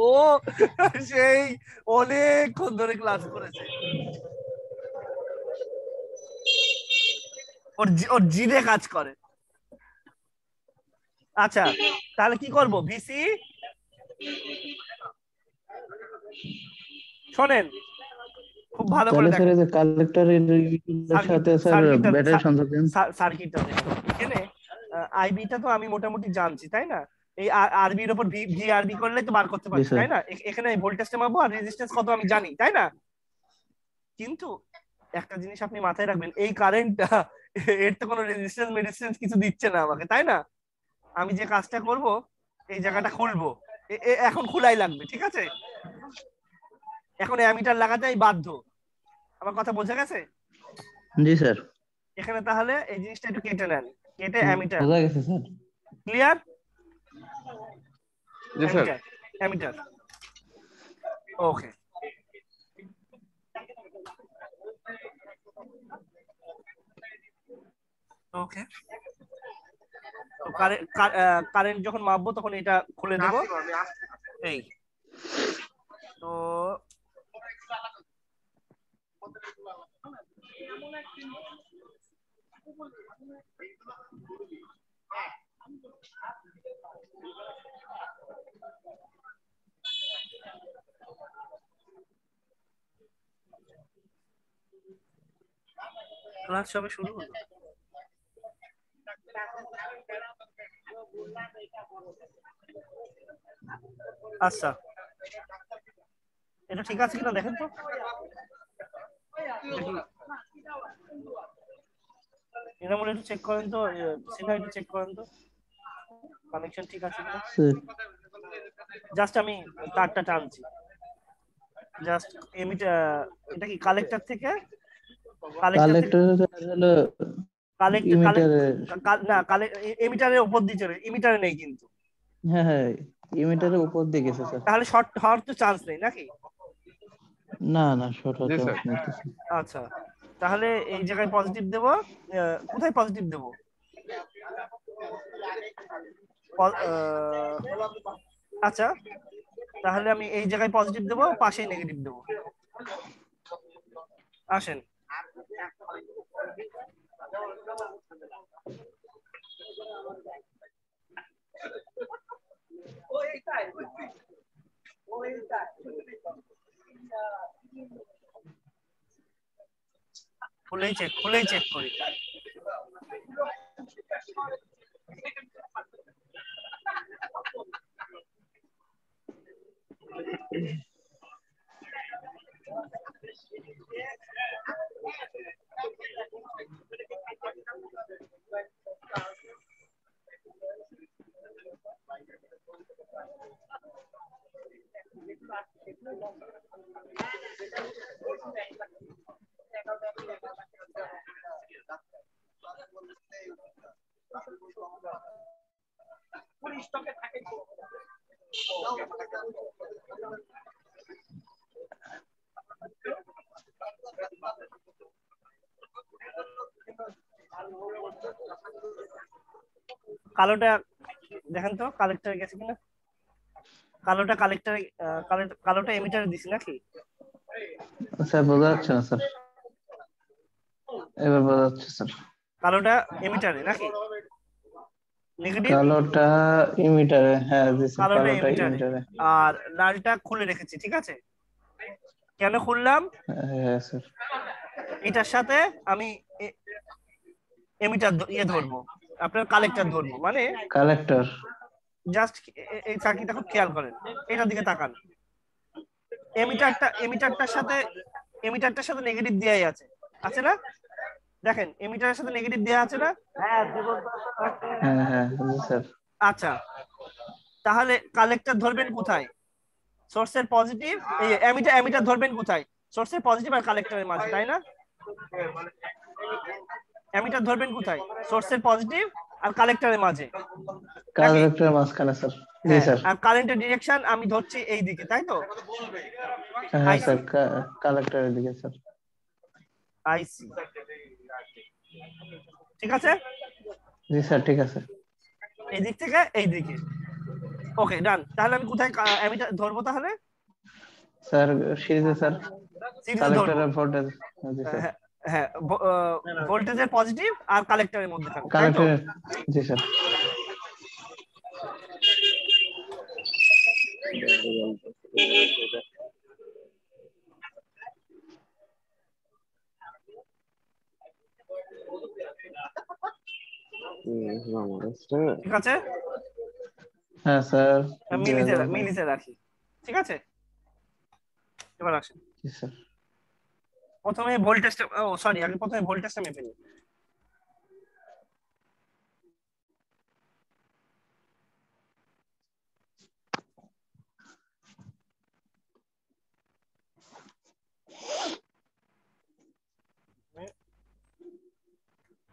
Speaker 1: ও সেই অনেকক্ষণ ধরে ক্লাস করেছে, ওর জিদে কাজ করে। আচ্ছা তাহলে কি করব? ভিসি, শোনেন খুব ভালো করে
Speaker 2: তাহলে স্যার
Speaker 1: দেখেন।
Speaker 2: এই যে কালেক্টরের
Speaker 1: সার্কিট,
Speaker 2: সাথে স্যার ব্যাটারি সংযোগ দেন।
Speaker 1: সার্কিটটা দেখেন এখানে। আইবিটা তো আমি মোটামুটি জানছি, তাই না? এই আরবির উপর ভি আরবি করলে তো বার করতে
Speaker 2: জি
Speaker 1: পারছি,
Speaker 2: স্যার।
Speaker 1: তাই না? এখানে ভোল্টেজটা মাপবো আর রেজিস্ট্যান্স কত আমি জানি, তাই না? কিন্তু একটা জিনিস আপনি মাথায় রাখবেন, এই কারেন্টটা এর তো কোনো রেজিস্ট্যান্স মেডিসিন কিছু দিচ্ছে না আমাকে, তাই না? আমি যে কাজটা করব, এই জায়গাটা খুলবো, এখন খোলাই লাগবে, ঠিক আছে? এখন অ্যামিটার লাগাতেই বাধ্য। আমার কথা বোঝা গেছে?
Speaker 2: জি স্যার,
Speaker 1: এখানে তাহলে এই জিনিসটা একটু কেটে নেন, কেটে অ্যামিটার।
Speaker 2: বোঝা গেছে স্যার।
Speaker 1: ক্লিয়ার?
Speaker 4: জি স্যার।
Speaker 1: অ্যামিটার, অ্যামিটার, ওকে। ওকে, তো কারেন্ট যখন মাপবো তখন এটা খুলে দেব। এই তো ক্লাস সবে শুরু হলো। আচ্ছা, এটা ঠিক আছে কিনা দেখেন তো। এনামুল একটু চেক করেন তো, সিনহা একটু চেক করেন তো কানেকশন ঠিক আছে কিনা।
Speaker 2: স্যার
Speaker 1: জাস্ট আমি তারটা টানছি, জাস্ট এটা কি কালেক্টর থেকে,
Speaker 2: কালেক্টর হলো ইমিটারের।
Speaker 1: এমিটারের উপর দিয়ে চলে, ইমিটারে নেই কিন্তু।
Speaker 2: হ্যাঁ হ্যাঁ, ইমিটারের উপর দিয়ে গেছে স্যার।
Speaker 1: তাহলে শর্ট হওয়ার তো চান্স নেই নাকি?
Speaker 2: না না, শর্ট
Speaker 4: জি
Speaker 2: হতে
Speaker 4: স্যার।
Speaker 2: নিতেছে।
Speaker 1: আচ্ছা, তাহলে এই জায়গায় পজিটিভ দেব। কোথায় পজিটিভ দেব? আচ্ছা, তাহলে আমি এই জায়গায় পজিটিভ দেব, পাশে নেগেটিভ দেব। আসেন, খুলেই চেক করি। কালোটা দেখেন তো কালেক্টরে গেছে কিনা। কালোটা কালেক্টরে, কালোটা এমিটারে দিছি নাকি?
Speaker 2: স্যার বোঝা যাচ্ছে না স্যার, এবার বোঝা যাচ্ছে স্যার।
Speaker 1: কালোটা এমিটারে নাকি নেগেটিভ?
Speaker 2: কালোটা ইমিটারে, হ্যাঁ জি স্যার,
Speaker 1: কালোটা
Speaker 2: কালোটা
Speaker 1: এমিটারে,
Speaker 2: ইমিটারে।
Speaker 1: আর লালটা খুলে রেখেছি। ঠিক আছে, কেন খুললাম?
Speaker 2: হ্যাঁ স্যার।
Speaker 1: এটার সাথে আমি এমিটার ধরবো, আপনার কালেক্টর ধরবো, মানে
Speaker 2: কালেক্টর।
Speaker 1: জাস্ট এই চাকরিটা খুব খেয়াল করেন, এটার দিকে তাকান। এমিটারটার সাথে নেগেটিভ দেয়াই আছে, আছে না? দেখেন এমিটারের সাথে নেগেটিভ দেয়া আছে না?
Speaker 2: হ্যাঁ হ্যাঁ জি স্যার।
Speaker 1: আচ্ছা, তাহলে কালেক্টর ধরবেন কোথায়? সোর্সের পজিটিভ, এই এমিটার ধরবেন কোথায়? সোর্সের পজিটিভ আর কালেক্টরের মাঝে, তাই না? এমিটার ধরবেন কোথায়? সোর্সের পজিটিভ আর কালেক্টরের মাঝে।
Speaker 2: কালেক্টরের মাঝখানে স্যার। জি
Speaker 1: হ্যাঁ,
Speaker 2: স্যার।
Speaker 1: আর কারেন্টের ডিরেকশন আমি ধরছি এই দিকে, তাই তো?
Speaker 2: হ্যাঁ স্যার, কালেক্টরের দিকে স্যার।
Speaker 1: আইসি, ঠিক আছে।
Speaker 2: জি স্যার ঠিক আছে।
Speaker 1: এই দিক থেকে এই দিকে, ওকে ডান। তাহলে আমি কোথায় এমিটার ধরবো তাহলে?
Speaker 2: স্যার সিরিজে স্যার,
Speaker 1: সিরিজে ধরবো।
Speaker 2: কালেক্টরের ভোল্টেজ। জি স্যার।
Speaker 1: হ্যাঁ হ্যাঁ, ভোল্টেজের পজিটিভ আর কালেক্টরের মধ্যে থাকবে, তাই তো?
Speaker 2: কালেক্টরের, জি স্যার।
Speaker 1: ঠিক আছে,
Speaker 2: হ্যাঁ স্যার।
Speaker 1: মিলিতে রাখি। ঠিক আছে, এবার আসেন
Speaker 2: জি স্যার।
Speaker 1: প্রথমে ভোল্টেজটা, ও সরি, আগে প্রথমে ভোল্টেজটা মেপে নিই।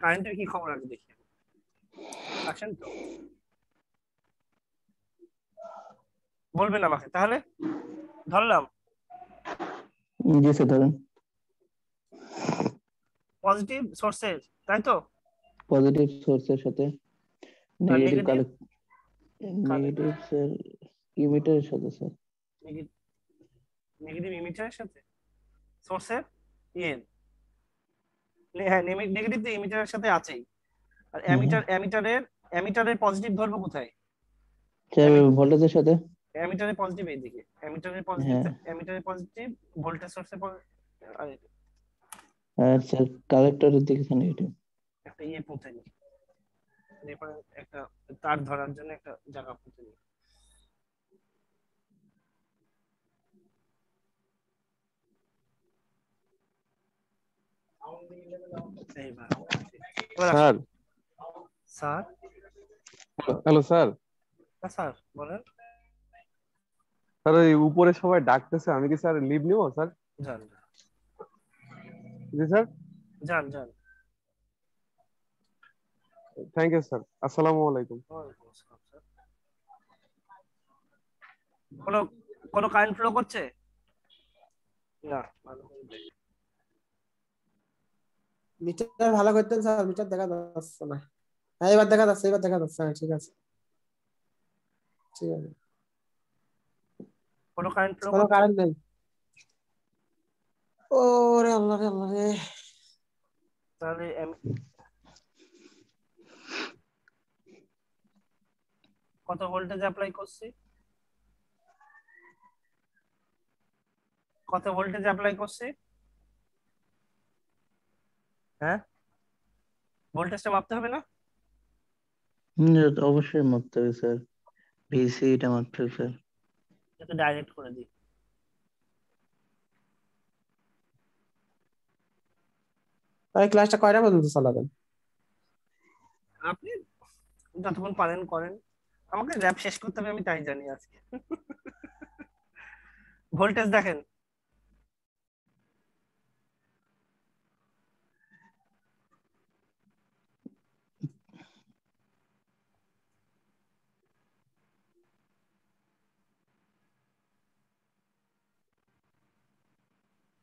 Speaker 1: কারেন্টের কি খবর আগে দেখি, আসেন তো, বলবেন আমাকে তাহলে। ধরলাম
Speaker 2: জি স্যার ধরেন।
Speaker 1: পজিটিভ সোর্সের, তাই তো?
Speaker 2: পজিটিভ সোর্সের সাথে
Speaker 1: আর
Speaker 2: নেগেটিভ
Speaker 1: নেগেটিভ
Speaker 2: নেগেটিভ স্যার ইমিটারের সাথে স্যার।
Speaker 1: নেগেটিভ ইমিটারের সাথে সোর্সের ইয়ে হ্যাঁ নেগেটিভ তো এমিটারের সাথে আছেই। আর
Speaker 2: হ্যাঁ
Speaker 1: এমিটারের পজিটিভ ধরবো কোথায়?
Speaker 2: ভোল্টেজের সাথে।
Speaker 1: এমিটারের পজিটিভ এইদিকে,
Speaker 2: হ্যাঁ
Speaker 1: এমিটারের পজিটিভ ভোল্টেজ সোর্সের
Speaker 2: আর স্যার কালেক্টরের দিকে নেগেটিভ।
Speaker 1: একটা ইয়ে পুঁতে নি, একটা তার ধরার জন্য একটা জায়গা পুঁতে নি। এইবার
Speaker 4: sir
Speaker 1: sir
Speaker 4: hello sir.
Speaker 1: Sir বলেন।
Speaker 4: স্যার ওই উপরে সবাই ডাকতেছে, আমি কি স্যার লিভ নিবো স্যার?
Speaker 1: যান
Speaker 4: জি স্যার।
Speaker 1: যান যান।
Speaker 4: থ্যাংক ইউ স্যার, আসসালামু আলাইকুম।
Speaker 1: ওয়ালাইকুম আসসালাম স্যার। কোনো কোনো কারেন্ট ফ্লো করছে না? ভালো করে দেখি।
Speaker 3: মিটার ভালো করতেন স্যার, মিটার দেখা যাচ্ছে না। হ্যাঁ এবার দেখা যাচ্ছে, এবার দেখা যাচ্ছে। হ্যাঁ ঠিক আছে, ঠিক আছে।
Speaker 1: কোনো কারেন্ট ফ্লো
Speaker 3: কোনো
Speaker 1: করছে?
Speaker 3: কারেন্ট নেই। ওরে আল্লাহ রে আল্লাহ রে।
Speaker 1: তাহলে কত ভোল্টেজ অ্যাপ্লাই করছি? কত ভোল্টেজ অ্যাপ্লাই করছি? হ্যাঁ ভোল্টেজটা মাপতে হবে না?
Speaker 2: এটা তো অবশ্যই মাপতে হবে স্যার, ভিসি এটা মাপতে হবে স্যার।
Speaker 1: এটা ডাইরেক্ট করে দিই।
Speaker 3: তাই ক্লাসটা কয়টা পর্যন্ত চালাবেন?
Speaker 1: আপনি যতক্ষণ পারেন করেন, আমাকে র্যাপ শেষ করতে হবে আমি তাই জানি আজকে। ভোল্টেজ দেখেন।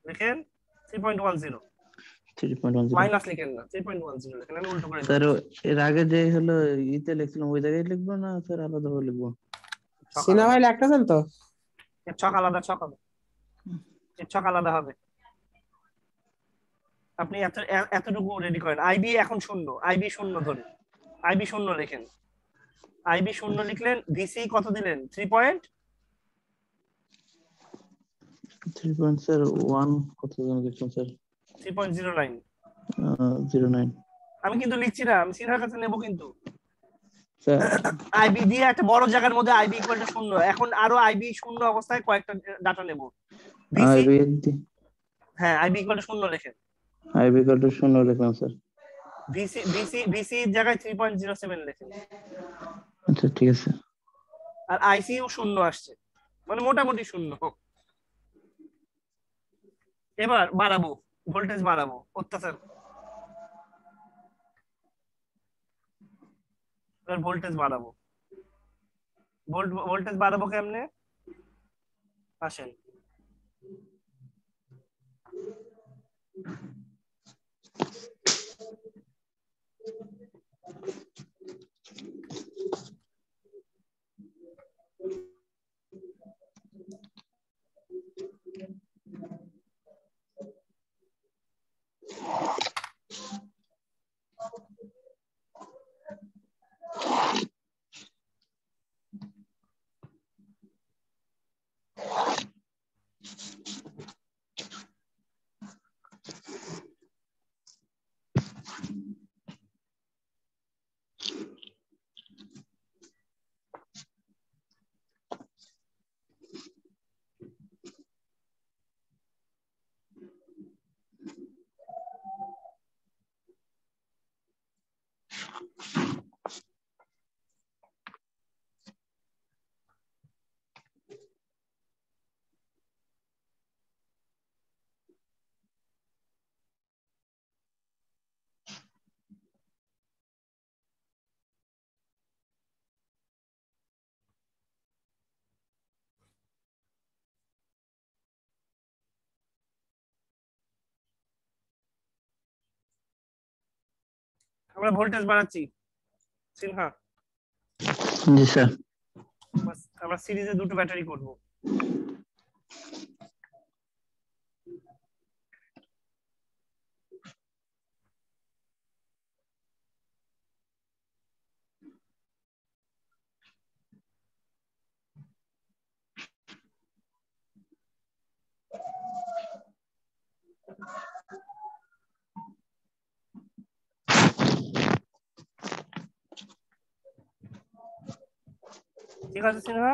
Speaker 1: দেখেন 3.10,
Speaker 2: 3.10
Speaker 1: মাইনাস লিখেন না, 3.10 লিখেন, আমি উল্টো করে
Speaker 2: স্যার।
Speaker 1: দিচ্ছি।
Speaker 2: এর আগে যে হলো ইতে লিখছিলাম ওই জায়গায় লিখবো না স্যার, আলাদা ভাবে লিখবো?
Speaker 1: ছক
Speaker 3: সিনা
Speaker 1: আলাদা,
Speaker 3: ভাই লাগতেছেন তো?
Speaker 1: ছক আলাদা, ছক হবে, ছক আলাদা হবে। আপনি এতটুকু রেডি করেন। আইবি এখন শূন্য, আইবি শূন্য ধরে, আইবি শূন্য লেখেন। আইবি শূন্য লিখলেন, ভিসি কত দিলেন?
Speaker 2: 3 স্যার 1 কত জন লিখছেন স্যার?
Speaker 1: 3.09।
Speaker 2: 09
Speaker 1: আমি কিন্তু লিখছি না, আমি সিনহার কাছে নেবো কিন্তু।
Speaker 2: স্যার।
Speaker 1: আইবি দিয়ে একটা বড় জায়গার মধ্যে আইবি ইকুয়াল টু শূন্য, এখন আরো আইবি শূন্য অবস্থায় কয়েকটা ডাটা নেব। ভিসি,
Speaker 2: আইবি
Speaker 1: হ্যাঁ আইবি ইকুয়াল টু শূন্য লেখেন।
Speaker 2: আইবি কত 0 লিখলাম স্যার।
Speaker 1: ভিসি এর জায়গায় 3.07 লেখেন।
Speaker 2: আচ্ছা ঠিক আছে।
Speaker 1: আর আইসিইউ শূন্য আসছে, মানে মোটামুটি শূন্য। এবার বাড়াবো, ভোল্টেজ বাড়াবো, অত্যাচার। এবার ভোল্টেজ বাড়াবো, ভোল্টেজ বাড়াবো কেমনে? আসেন। আমরা ভোল্টেজ বাড়াচ্ছি সিনহা।
Speaker 2: জি স্যার।
Speaker 1: আমরা সিরিজে দুটো ব্যাটারি করব। ঠিক আছে সিনেমা,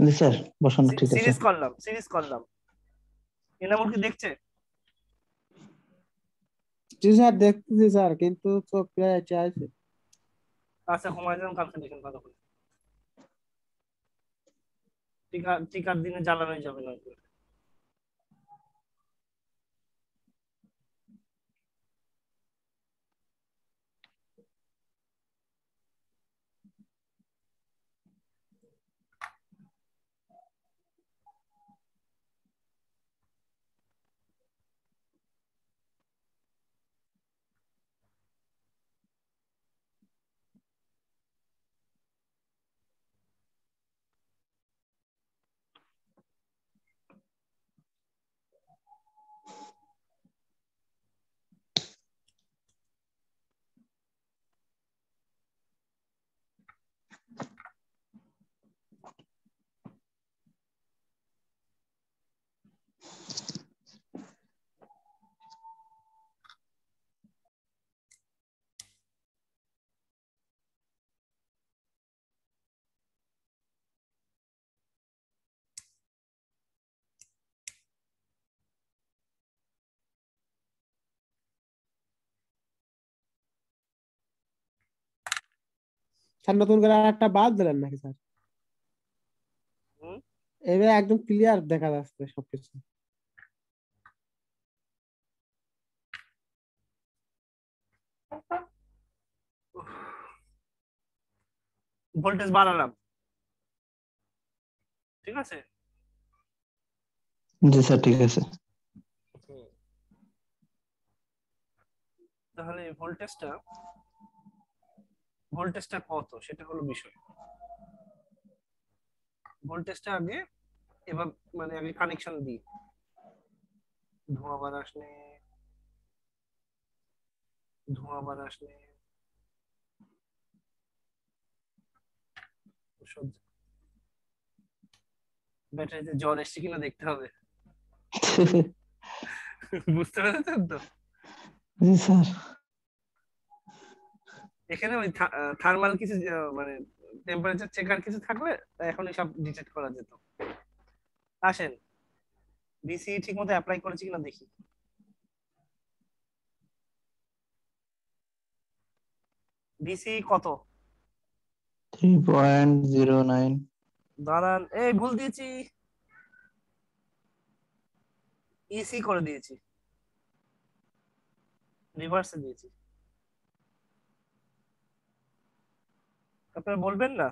Speaker 2: জি স্যার বসানো ঠিক আছে।
Speaker 1: সিরিজ করলাম। এনামুল কি দেখছে?
Speaker 3: জি স্যার দেখতেছি স্যার, কিন্তু চোখ প্রায় আছে।
Speaker 1: আচ্ছা ঘুমাই যান, কালকে দেখেন ভালো করে। টিকার দিনে জ্বালানোই যাবে না।
Speaker 3: স্যার নতুন করে আর একটা বাদ দিলেন নাকি স্যার?
Speaker 1: হুম?
Speaker 3: এবার একদম ক্লিয়ার দেখা যাচ্ছে সবকিছু।
Speaker 1: ভোল্টেজ বাড়ালাম, ঠিক আছে?
Speaker 2: জি স্যার ঠিক আছে।
Speaker 1: তাহলে ভোল্টেজটা কত সেটা হলো বিষয়। ভোল্টেজটা আগে এবার মানে আগে কানেকশন দিই। ধোঁয়া বাতাস নে, ধোঁয়া বাতাস নে, ব্যাটারিতে জল এসছে কিনা দেখতে হবে। বুঝতে পেরেছেন তো?
Speaker 2: জি স্যার।
Speaker 1: এখানে ওই থার্মাল কিছু মানে টেম্পারেচার চেকার কিছু থাকলে এখনই সব ডিটেক্ট করা যেত। আসেন ডিসি ঠিক মতো অ্যাপ্লাই করেছি কিনা দেখি। ডিসি কত?
Speaker 2: 3.09।
Speaker 1: দাঁড়ান, এই ভুল দিয়েছি, ইসি করে দিয়েছি, রিভার্সে দিয়েছি। আপনারা বলবেন না?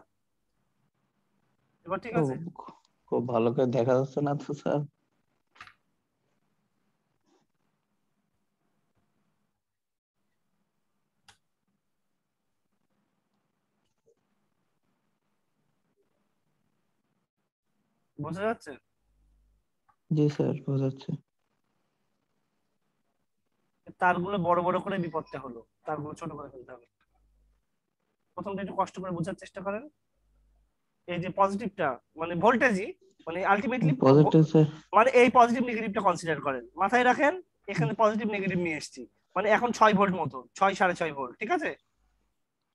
Speaker 1: এবার ঠিক আছে?
Speaker 2: খুব খুব ভালো করে দেখা যাচ্ছে না তো স্যার।
Speaker 1: বোঝা যাচ্ছে?
Speaker 2: জি স্যার বোঝাচ্ছে।
Speaker 1: তারগুলো বড় বড় করে বিপদটা হলো, তারগুলো ছোট করে ফেলতে হবে। প্রথমটা একটু কষ্ট করে বোঝার চেষ্টা করেন। এই যে পজিটিভটা মানে ভোল্টেজই, মানে আলটিমেটলি
Speaker 2: পজিটিভ স্যার।
Speaker 1: মানে এই পজিটিভ নেগেটিভটা কনসিডার করেন, মাথায় রাখেন। এখানে পজিটিভ নেগেটিভ নিয়ে এসেছি, মানে এখন 6 ভোল্ট মতো, 6 6.5 ভোল্ট, ঠিক আছে?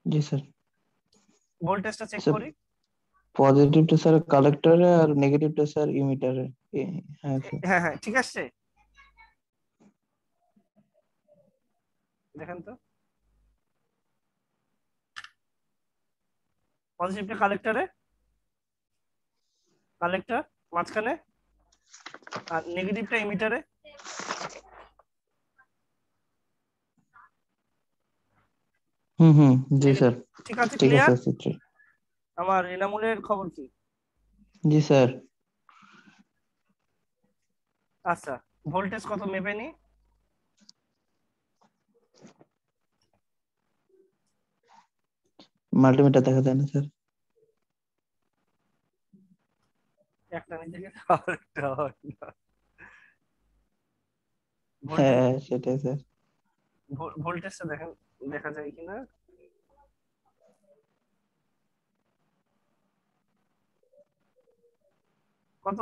Speaker 2: জি স্যার।
Speaker 1: ভোল্টেজটা চেক
Speaker 2: স্যার
Speaker 1: করি।
Speaker 2: পজিটিভটা স্যার কালেক্টরে আর নেগেটিভটা স্যার ইমিটারে। হ্যাঁ স্যার।
Speaker 1: হ্যাঁ হ্যাঁ ঠিক আসছে, দেখেন তো। পজিটিভটা কালেক্টর মাঝখানে, আর নেগেটিভটা ইমিটারে।
Speaker 2: হুম জি স্যার।
Speaker 1: ঠিক আছে,
Speaker 2: ঠিক আছে
Speaker 1: ক্লিয়ার?
Speaker 2: চিত্র।
Speaker 1: আমার এনামুলের খবর কি?
Speaker 2: জি স্যার।
Speaker 1: আচ্ছা, ভোল্টেজ কত মেপে নি?
Speaker 2: মাল্টিমিটার দেখা যায় না স্যার।
Speaker 1: একটা নিচে গেলে আরেকটা হয় না। ভোল্টেজ,
Speaker 2: হ্যাঁ সেটাই স্যার।
Speaker 1: ভোল্টেজটা দেখেন, দেখা যায় কিনা। কত?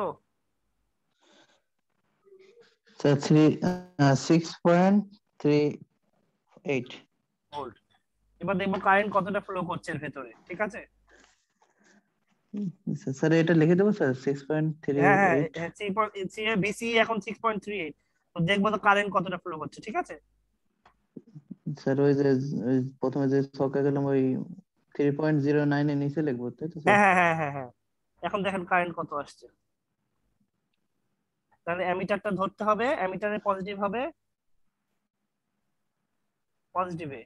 Speaker 2: স্যার 6.38।
Speaker 1: ভোল্ট। এবার দেখবো কারেন্ট কতটা ফ্লো করছে এর ভেতরে, ঠিক আছে?
Speaker 2: স্যার এটা লিখে দেবো স্যার
Speaker 1: হ্যাঁ হ্যাঁ
Speaker 2: 6.38।
Speaker 1: বিসি এখন 6.38, তো দেখবো তো কারেন্ট কতটা ফ্লো করছে, ঠিক আছে?
Speaker 2: স্যার ওই যে ওই প্রথমে যে ছকে গেলাম ওই 3.09 এর নিচে লিখবো তাই তো স্যার?
Speaker 1: হ্যাঁ, এখন দেখেন কারেন্ট কত আসছে। তাহলে অ্যামিটারটা ধরতে হবে, অ্যামিটারে পজিটিভ হবে, পজিটিভে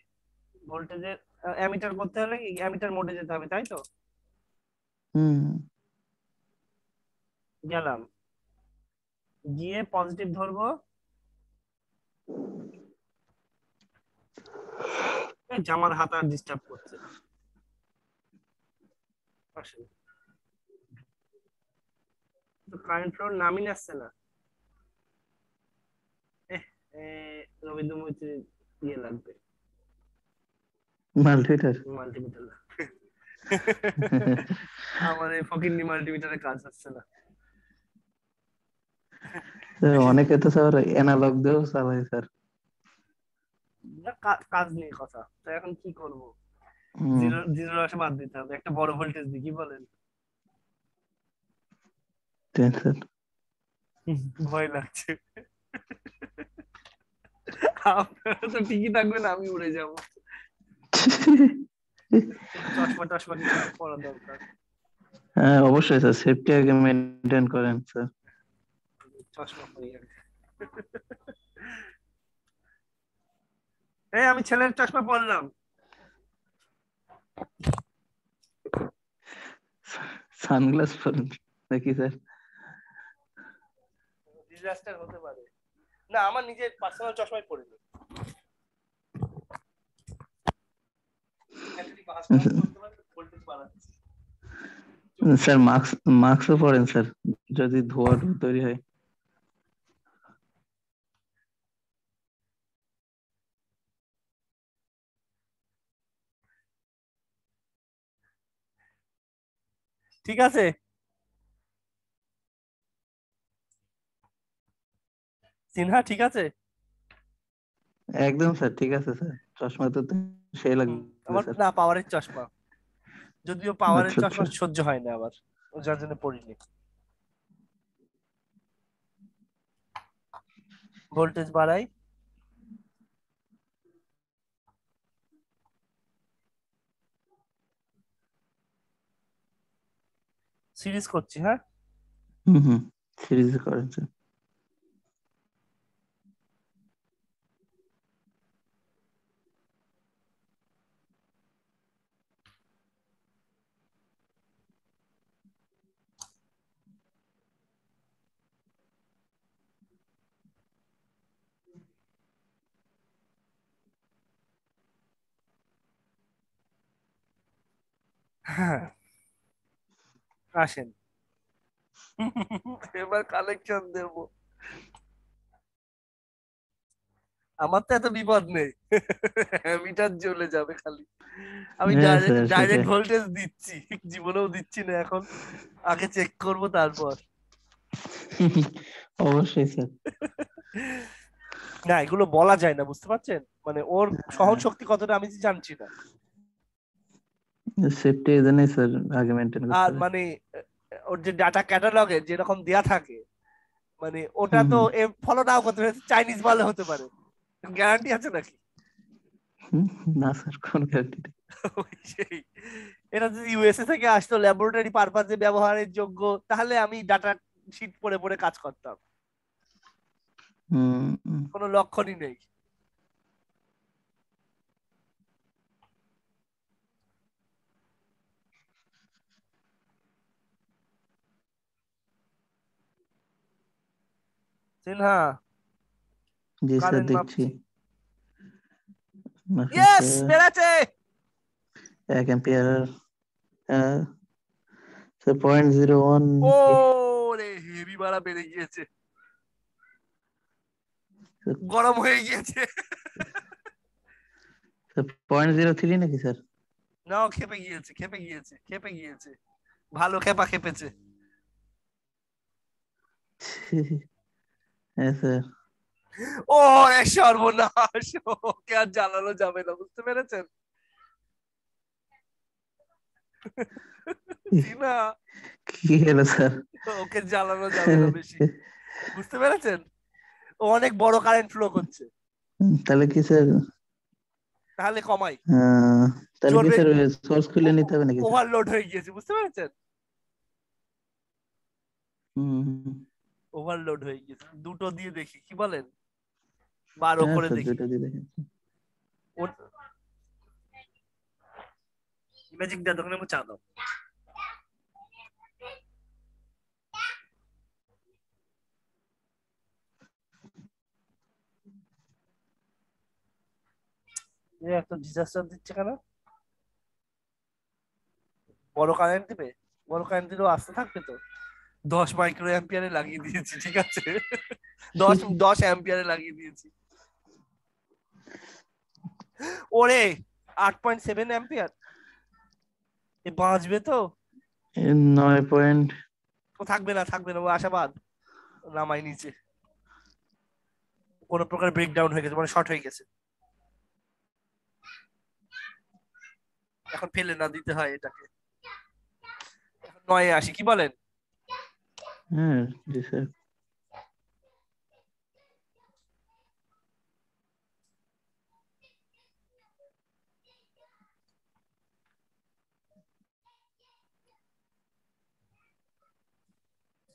Speaker 1: ভোল্টেজের অ্যামিটার করতে হলে কি অ্যামিটার মোডে যেতে হবে, তাই তো?
Speaker 2: হুম।
Speaker 1: গেলাম, গিয়ে পজিটিভ ধরবো। এই জামার হাত আর ডিস্টার্ব করছে, আসলে তো কারেন্ট ফ্লো নামই আসছে না। এহ, রবীন্দ্র মৈত্রী ইয়ে লাগবে,
Speaker 2: মাল্টিমিটার।
Speaker 1: মাল্টিমিটার লাগবে। আমার এই ফকিন্নি মাল্টিমিটারে কাজ হচ্ছে না।
Speaker 2: স্যার অনেকে তো স্যার অ্যানালগ দিয়েও চালায় স্যার।
Speaker 1: না, কাজ নিয়ে কথা তো, এখন কি করব?
Speaker 2: হুম।
Speaker 1: জিরো জিরো রাশে বাদ দিতে হবে, একটা বড় ভোল্টেজ দিই, কি বলেন?
Speaker 2: টেনশন।
Speaker 1: ভয় লাগছে। আপনারা তো ঠিকই থাকবেন, আমি উড়ে যাব। চশমা টশমা কিছু একটা পরা দরকার।
Speaker 2: হ্যাঁ অবশ্যই স্যার, সেফটি আগে মেনটেন করেন স্যার।
Speaker 1: চশমা পরি আগে। এই আমি ছেলের চশমা পরলাম।
Speaker 2: সানগ্লাস পরেন নাকি স্যার?
Speaker 1: ডিজাস্টার হতে পারে। না, আমার নিজের পার্সোনাল চশমাই পরিনি। ভোল্টেজ বাড়াচ্ছি।
Speaker 2: স্যার মাস্কও পরেন স্যার, যদি ধোঁয়া তৈরি হয়।
Speaker 1: ঠিক আছে, সিনহা ঠিক আছে।
Speaker 2: একদম স্যার ঠিক আছে স্যার, চশমা তো সেই লাগবে
Speaker 1: আমার
Speaker 2: স্যার।
Speaker 1: না পাওয়ারের চশমা, যদিও পাওয়ারের
Speaker 2: আচ্ছা আচ্ছা।
Speaker 1: চশমা সহ্য হয় না আবার, ও যার জন্য পড়িনি। ভোল্টেজ বাড়াই, সিরিজ করছি, হ্যাঁ।
Speaker 2: হুম হুম, সিরিজ করেন স্যার।
Speaker 1: হ্যাঁ, আসেন। এবার কালেকশন দেবো। আমার তো এত বিপদ নেই, মিটার জ্বলে যাবে খালি। আমি
Speaker 2: হ্যাঁ স্যার সেটাই।
Speaker 1: ডাইরেক্ট ভোল্টেজ দিচ্ছি, জীবনেও দিচ্ছি না এখন, আগে চেক করব তারপর।
Speaker 2: অবশ্যই স্যার।
Speaker 1: না, এগুলো বলা যায় না, বুঝতে পারছেন? মানে ওর সহন শক্তি কতটা আমি জানছি না।
Speaker 2: সেফটি এই জন্যই স্যার আগে মেনটেন করতে
Speaker 1: আর
Speaker 2: হবে।
Speaker 1: মানে ওর যে ডাটা ক্যাটালগে যেরকম দেয়া থাকে, মানে ওটা
Speaker 2: হুম
Speaker 1: তো
Speaker 2: হুম
Speaker 1: ফলো নাও করতে পারে, চাইনিজ মালে হতে পারে, গ্যারান্টি আছে নাকি?
Speaker 2: হুম, না স্যার কোন গ্যারান্টি নেই।
Speaker 1: ওই সেই, এটা যদি ইউএসএ থেকে আসতো ল্যাবরেটরি পারপাজে ব্যবহারের যোগ্য, তাহলে আমি ডাটা শিট পড়ে পড়ে কাজ করতাম,
Speaker 2: হুম হুম।
Speaker 1: কোনো লক্ষণই নেই। সিনহা,
Speaker 2: জি স্যার
Speaker 1: কারেন্ট
Speaker 2: দেখছি।
Speaker 1: মাপছি।
Speaker 2: মাফিন
Speaker 1: ইয়েস,
Speaker 2: স্যার।
Speaker 1: বেড়েছে।
Speaker 2: 1 এম্পিয়ার। স্যার 0.01।
Speaker 1: ও রে, হেভি বাড়া বেড়ে গিয়েছে, গরম হয়ে গিয়েছে।
Speaker 2: 0.03 নাকি স্যার?
Speaker 1: না, খেপে গিয়েছে, খেপে গিয়েছে, খেপে গিয়েছে, ভালো খেপা খেপেছে।
Speaker 2: হ্যাঁ স্যার।
Speaker 1: ও, এ সর্বনাশ, ওকে আর জ্বালানো যাবে না, বুঝতে পেরেছেন? চীনা,
Speaker 2: কি হলো স্যার?
Speaker 1: ওকে জ্বালানো যাবে না বেশি, বুঝতে পেরেছেন? ও অনেক বড় কারেন্ট ফ্লো করছে,
Speaker 2: তাহলে কি স্যার?
Speaker 1: তাহলে কমাই।
Speaker 2: তাহলে কি
Speaker 1: জ্বলবে,
Speaker 2: স্যার সোর্স খুলে নিতে হবে নাকি স্যার?
Speaker 1: ওভারলোড হয়ে গিয়েছে, বুঝতে পেরেছেন?
Speaker 2: হুম।
Speaker 1: ওভারলোড হয়ে গিয়েছে। দুটো দিয়ে দেখি, কি বলেন? 12
Speaker 2: হ্যাঁ
Speaker 1: করে
Speaker 2: স্যার,
Speaker 1: দেখি।
Speaker 2: দুটো দিয়ে দেখেন।
Speaker 1: ম্যাজিক দেওয়ার দোকানে চা দাও। একটা ডিজাস্টার দিচ্ছে কেন? বড় কারেন্ট দিবে, বড় কারেন্ট দিলেও আসতে থাকবে তো। 10 মাইক্রো অ্যাম্পিয়ারে লাগিয়ে দিয়েছি, ঠিক আছে? 10 অ্যাম্পিয়ারে লাগিয়ে দিয়েছি। ওরে 8.7 অ্যাম্পিয়ার, এ বাঁচবে তো?
Speaker 2: 9 পয়েন্ট।
Speaker 1: ও থাকবে না, থাকবে না, ও আশাবাদ। নামাই নিচে, কোন প্রকার ব্রেকডাউন হয়ে গেছে, মানে শর্ট হয়ে গেছে। এখন ফেলে না দিতে হয় এটাকে। এখন 9-এ আসি, কি বলেন?
Speaker 2: হ্যাঁ জি স্যার।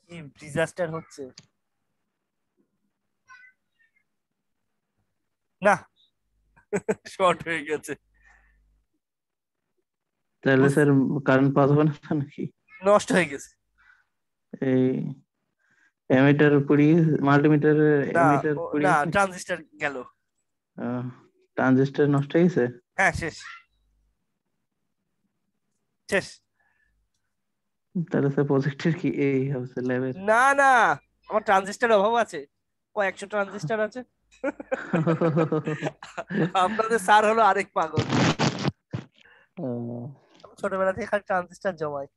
Speaker 1: কি ডিজাস্টার হচ্ছে না, শর্ট হয়ে গেছে।
Speaker 2: তাহলে স্যার কারেন্ট পাওয়া যাবে না তো নাকি?
Speaker 1: নষ্ট হয়ে গেছে।
Speaker 2: এই এমিটার পুড়িয়ে, মাল্টিমিটার
Speaker 1: না,
Speaker 2: এমিটার
Speaker 1: না,
Speaker 2: পুড়িয়েছে নাকি?
Speaker 1: ট্রানজিস্টর গেল।
Speaker 2: ট্রানজিস্টার নষ্ট হয়ে গেছে?
Speaker 1: হ্যাঁ, শেষ, শেষ।
Speaker 2: তাহলে স্যার প্রজেক্টের কি এই হবে ল্যাবের?
Speaker 1: না, না, আমার ট্রানজিস্টর অভাব আছে, কয়েকশো ট্রানজিস্টর আছে। আপনাদের স্যার হলো আরেক পাগল, ছোটবেলা থেকে খালি ট্রানজিস্টর জমাই।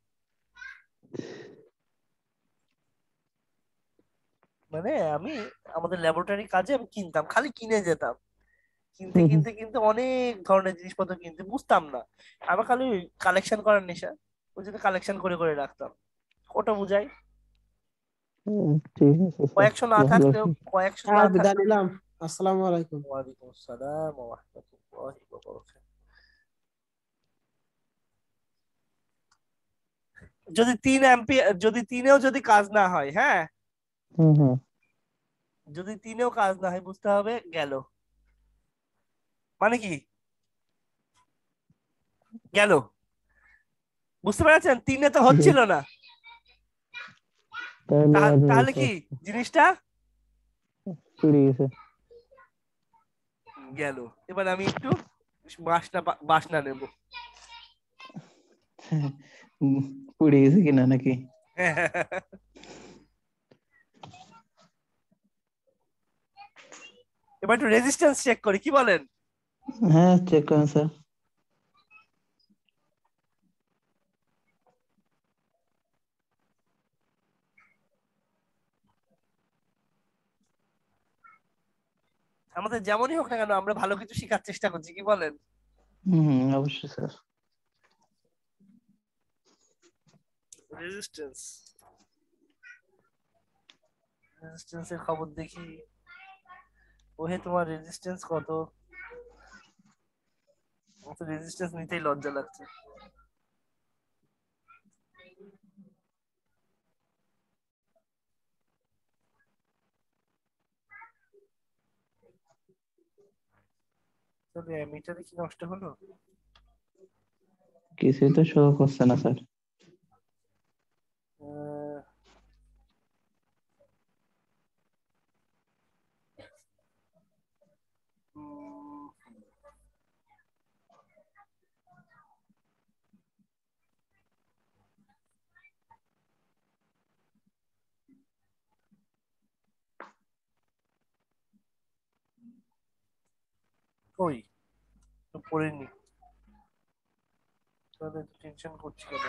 Speaker 1: মানে আমি আমাদের ল্যাবরেটরি কাজে আমি কিনতাম, খালি কিনে যেতাম, কিনতে কিনতে কিনতে অনেক ধরনের জিনিসপত্র কিনতে, বুঝতাম না। আমার খালি কালেকশন করার নেশা, ওই জন্য কালেকশন করে করে রাখতাম। ওটা বুঝাই।
Speaker 2: ঠিক আছে স্যার,
Speaker 1: কয়েকশো না
Speaker 2: ভালো।
Speaker 1: থাকলেও, কয়েকশো না
Speaker 3: আর বিদায়
Speaker 1: থাকলেও।
Speaker 3: নিলাম। আসসালামু আলাইকুম।
Speaker 1: ওয়ালাইকুম আসসালাম ওয়া রাহমাতুল্লাহি ওয়া বারাকাতুহু। যদি 3 অ্যাম্পিয়ার, যদি তিনেও যদি কাজ না হয়, হ্যাঁ,
Speaker 2: হুম হুম।
Speaker 1: যদি তিনেও কাজ না হয়, বুঝতে হবে গেল। মানে কি গেল, বুঝতে পেরেছেন? তিনে তো হচ্ছিল না,
Speaker 2: তাহলে আর
Speaker 1: তাহলে কি জিনিসটা
Speaker 2: পুড়ে গেছে।
Speaker 1: গেল। এবার আমি একটু বাসনা বাসনা নেব।
Speaker 2: পুড়ে গেছে কিনা নাকি?
Speaker 1: এবার একটু রেজিস্ট্যান্স চেক করি, কি বলেন?
Speaker 2: হ্যাঁ চেক করেন স্যার।
Speaker 1: আমাদের যেমনই হোক না কেন, আমরা ভালো কিছু শেখার চেষ্টা করছি, কি বলেন?
Speaker 2: হুম, অবশ্যই স্যার।
Speaker 1: রেজিস্ট্যান্স, রেজিস্ট্যান্সের খবর দেখি। ওহে তোমার রেজিস্ট্যান্স কত? আমার তো রেজিস্ট্যান্স নিতেই লজ্জা লাগছে। তবে মিটারে কি নষ্ট হলো?
Speaker 2: কিছুই তো শো করছে না স্যার।
Speaker 1: আহ, উম, কই, তো পড়িনি, তাহলে টেনশন করছি কেন?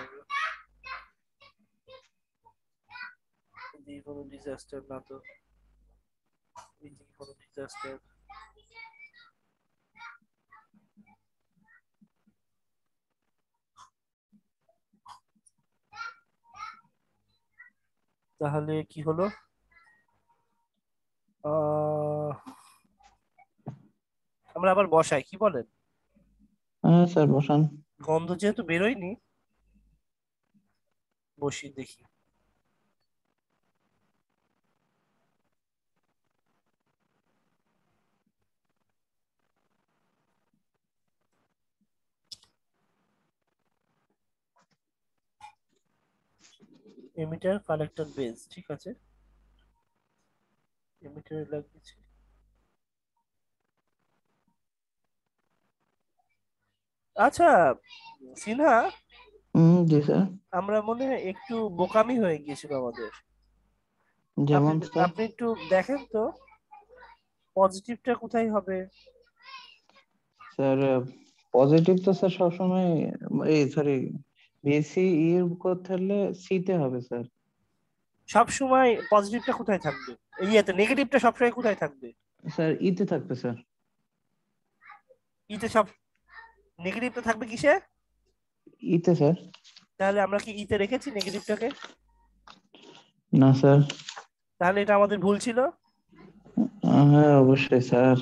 Speaker 1: এদিকে কোনো ডিজাস্টার না তো, এদিকে কোনো ডিজাস্টার। তাহলে কি হলো? আহ আমরা আবার বসাই, কি বলেন?
Speaker 2: হ্যাঁ স্যার বসান।
Speaker 1: গন্ধ যেহেতু বেরোয়নি, বসি দেখি। এমিটার কালেক্টর বেস, ঠিক আছে, এমিটার লাগিয়েছি। আচ্ছা সিনহা,
Speaker 2: জি স্যার।
Speaker 1: আমরা মনে হয় একটু বোকামি হয়ে গিয়েছিল আমাদের। আপনি
Speaker 2: যেমন স্যার?
Speaker 1: আপনি একটু দেখেন তো পজিটিভটা কোথায় হবে।
Speaker 2: স্যার পজিটিভ তো স্যার সবসময়, এই সরি, বিএসসি এর করতে হলে সিতে হবে স্যার।
Speaker 1: সব সময় পজিটিভটা কোথায় থাকবে? ইয়েতে নেগেটিভটা সবসময় কোথায় থাকবে?
Speaker 2: স্যার ইতে থাকবে স্যার।
Speaker 1: ইতে সব নেগেটিভটা থাকবে কিসে?
Speaker 2: ইতে স্যার।
Speaker 1: তাহলে আমরা কি ইতে রেখেছি নেগেটিভটাকে?
Speaker 2: না স্যার।
Speaker 1: তাহলে এটা আমাদের ভুল ছিল।
Speaker 2: হ্যাঁ অবশ্যই স্যার।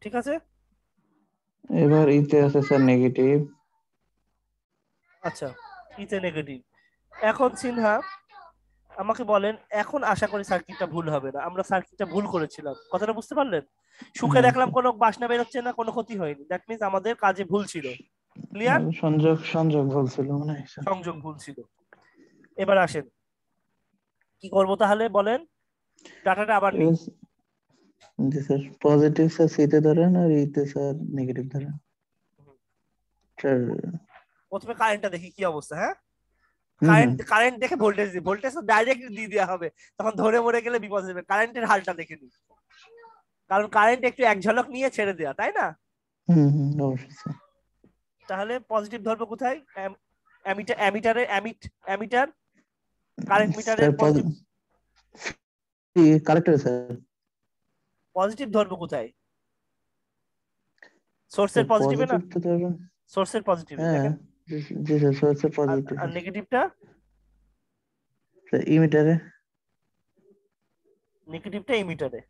Speaker 1: ঠিক আছে,
Speaker 2: এবার ইতে আছে স্যার নেগেটিভ।
Speaker 1: আচ্ছা, ইতে নেগেটিভ। এখন সিনহা আমাকে বলেন, এখন আশা করি সার্কিটটা ভুল হবে না। আমরা সার্কিটটা ভুল করেছিলাম, কথাটা বুঝতে পারলেন? সুখে
Speaker 2: হ্যাঁ
Speaker 1: দেখলাম
Speaker 2: স্যার।
Speaker 1: কোনো বাসনা বেরোচ্ছে না, কোনো ক্ষতি হয়নি, দ্যাট মিন্স আমাদের কাজে ভুল ছিল। ক্লিয়ার?
Speaker 2: সংযোগ সংযোগ বলছিল মনে হয় স্যার।
Speaker 1: সংযোগ ভুল ছিল। এবার আসেন কি করব তাহলে বলেন, ডাটাটা আবার নিই।
Speaker 2: এবার জি স্যার, পজিটিভ স্যার সিতে ধরেন আর ইতে স্যার নেগেটিভ ধরেন স্যার।
Speaker 1: প্রথমে কারেন্টটা দেখি কি অবস্থা, হ্যাঁ?
Speaker 2: হুম হুম।
Speaker 1: কারেন্ট কারেন্ট দেখে ভোল্টেজ দিই, ভোল্টেজ তো ডাইরেক্ট দিয়ে দেওয়া হবে, তখন ধরে মরে গেলে বিপদ হবে। কারেন্টের হালটা দেখে নিই, কারণ কারেন্ট একটু এক ঝলক নিয়ে ছেড়ে দেয়া, তাই না?
Speaker 2: হুম হুম অবশ্যই স্যার।
Speaker 1: তাহলে পজিটিভ ধরবো কোথায়? অ্যামিটার, অ্যামিটারে অ্যামিটার, কারেন্ট মিটারের
Speaker 2: sir
Speaker 1: positive.
Speaker 2: Correct sir.
Speaker 1: Positive ধরবো কোথায়? সোর্সের
Speaker 2: স্যার
Speaker 1: পজিটিভে না?
Speaker 2: পজিটিভ তো ধরবেন।
Speaker 1: সোর্সের পজিটিভে
Speaker 2: হ্যাঁ
Speaker 1: দেখেন।
Speaker 2: জি জি স্যার, সোর্সের
Speaker 1: আর
Speaker 2: পজিটিভ
Speaker 1: আর
Speaker 2: স্যার।
Speaker 1: নেগেটিভটা?
Speaker 2: স্যার ইমিটারে।
Speaker 1: নেগেটিভটা এমিটারে।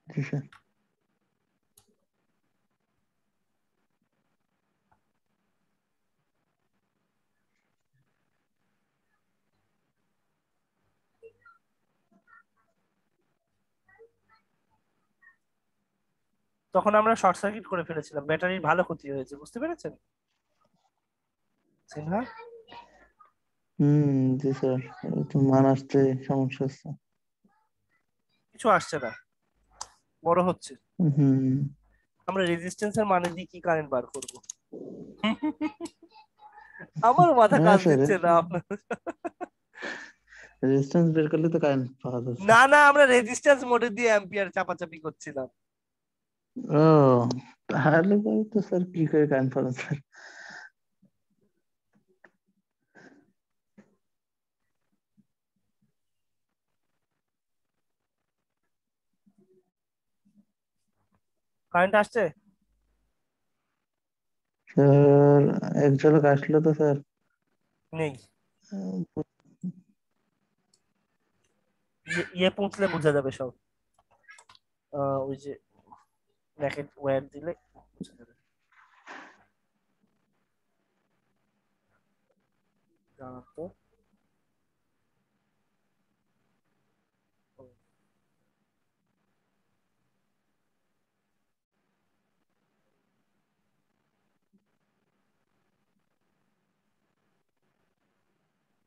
Speaker 2: জি স্যার।
Speaker 1: তখন আমরা শর্ট সার্কিট করে ফেলেছিলাম, ব্যাটারির ভালো ক্ষতি হয়েছে, বুঝতে পেরেছেন সিনহা?
Speaker 2: জি স্যার, তো মান আসতে সমস্যা হচ্ছে।
Speaker 1: কিছু আসছে না, বড় হচ্ছে।
Speaker 2: হুম।
Speaker 1: আমরা রেজিস্ট্যান্সের মানে দিয়ে কি কারেন্ট বার করব? আমার মাথা
Speaker 2: হ্যাঁ
Speaker 1: কাজ
Speaker 2: স্যার,
Speaker 1: দিচ্ছে না আপনার।
Speaker 2: রেজিস্ট্যান্স বের করলে তো কারেন্ট পাওয়া যাচ্ছে।
Speaker 1: না না, আমরা রেজিস্ট্যান্স মোডে দিয়ে অ্যাম্পিয়ার চাপাচাপি করছিলাম।
Speaker 2: ও, তাহলে পরে তো স্যার কি করে কারেন্ট পাবেন স্যার?
Speaker 1: কারেন্ট আসছে?
Speaker 2: স্যার এক ঝলক আসলো তো স্যার।
Speaker 1: নেই।
Speaker 2: উম,
Speaker 1: ইয়ে পুঁতলে বোঝা যাবে সব। ওই যে ব্র্যাকেট ওয়্যার দিলে বোঝা যাবে। দাঁড়ান তো।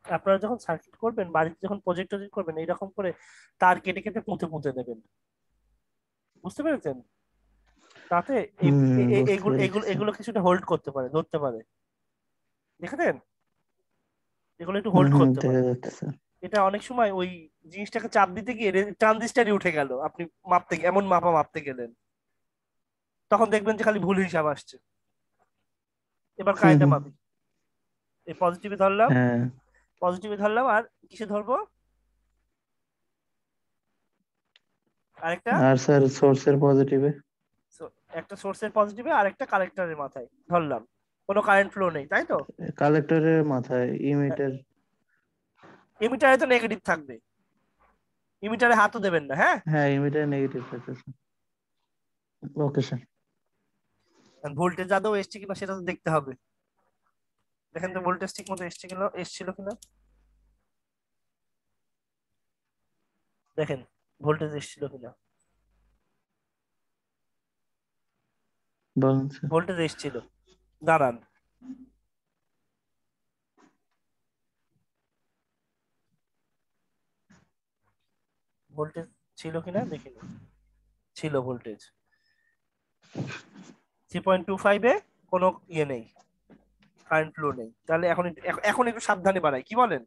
Speaker 1: আপনারা যখন সার্কিট করবেন, বাড়িতে যখন প্রজেক্ট টজেক্ট করবেন, এইরকম করে তার কেটে কেটে পুঁতে পুঁতে দেবেন, বুঝতে পেরেছেন? তাতে
Speaker 2: বুঝতে
Speaker 1: এগুলো
Speaker 2: পেরেছি
Speaker 1: এগুলো
Speaker 2: স্যার।
Speaker 1: এগুলো কিছুটা হোল্ড করতে পারে, ধরতে পারে, দেখেছেন? এগুলো একটু
Speaker 2: হুম
Speaker 1: হোল্ড
Speaker 2: হুম
Speaker 1: করতে
Speaker 2: দেখা
Speaker 1: পারে।
Speaker 2: যাচ্ছে স্যার।
Speaker 1: এটা অনেক সময় ওই জিনিসটাকে চাপ দিতে গিয়ে ট্রানজিস্টারই উঠে গেল, আপনি মাপতে এমন মাপা মাপতে গেলেন, তখন দেখবেন যে খালি ভুল হিসাব আসছে। এবার
Speaker 2: হুম
Speaker 1: কারেন্টটা
Speaker 2: হুম।
Speaker 1: মাপি। এই পজিটিভে ধরলাম,
Speaker 2: হ্যাঁ।
Speaker 1: পজিটিভে ধরলাম, আর কিসে ধরবো? আরেকটা।
Speaker 2: আর স্যার সোর্সের পজিটিভে।
Speaker 1: একটা সোর্সের পজিটিভে আর একটা কালেক্টরের মাথায় ধরলাম। কোনো কারেন্ট ফ্লো নেই, তাই তো?
Speaker 2: কালেক্টরের মাথায় ইমিটার।
Speaker 1: ইমিটারে তো নেগেটিভ থাকবে, ইমিটারে হাতও দেবেন না। হ্যাঁ,
Speaker 2: হ্যাঁ, ইমিটার নেগেটিভ আছে স্যার। Okay sir.
Speaker 1: ভোল্টেজ আদৌ এসছে কিনা সেটা তো দেখতে হবে। দেখেন তো ভোল্টেজ ঠিক মতো এসছিল কিনা, দেখেন ভোল্টেজ এসছিল কিনা।
Speaker 2: বলুন স্যার।
Speaker 1: ভোল্টেজ এসছিল, দাঁড়ান। ভোল্টেজ ছিল কিনা দেখিনি, ছিল ভোল্টেজ 3.25 এ কোনো ইয়ে নেই, কারেন্ট ফ্লো নেই। তাহলে এখন একটু সাবধানে বাড়াই, কি বলেন?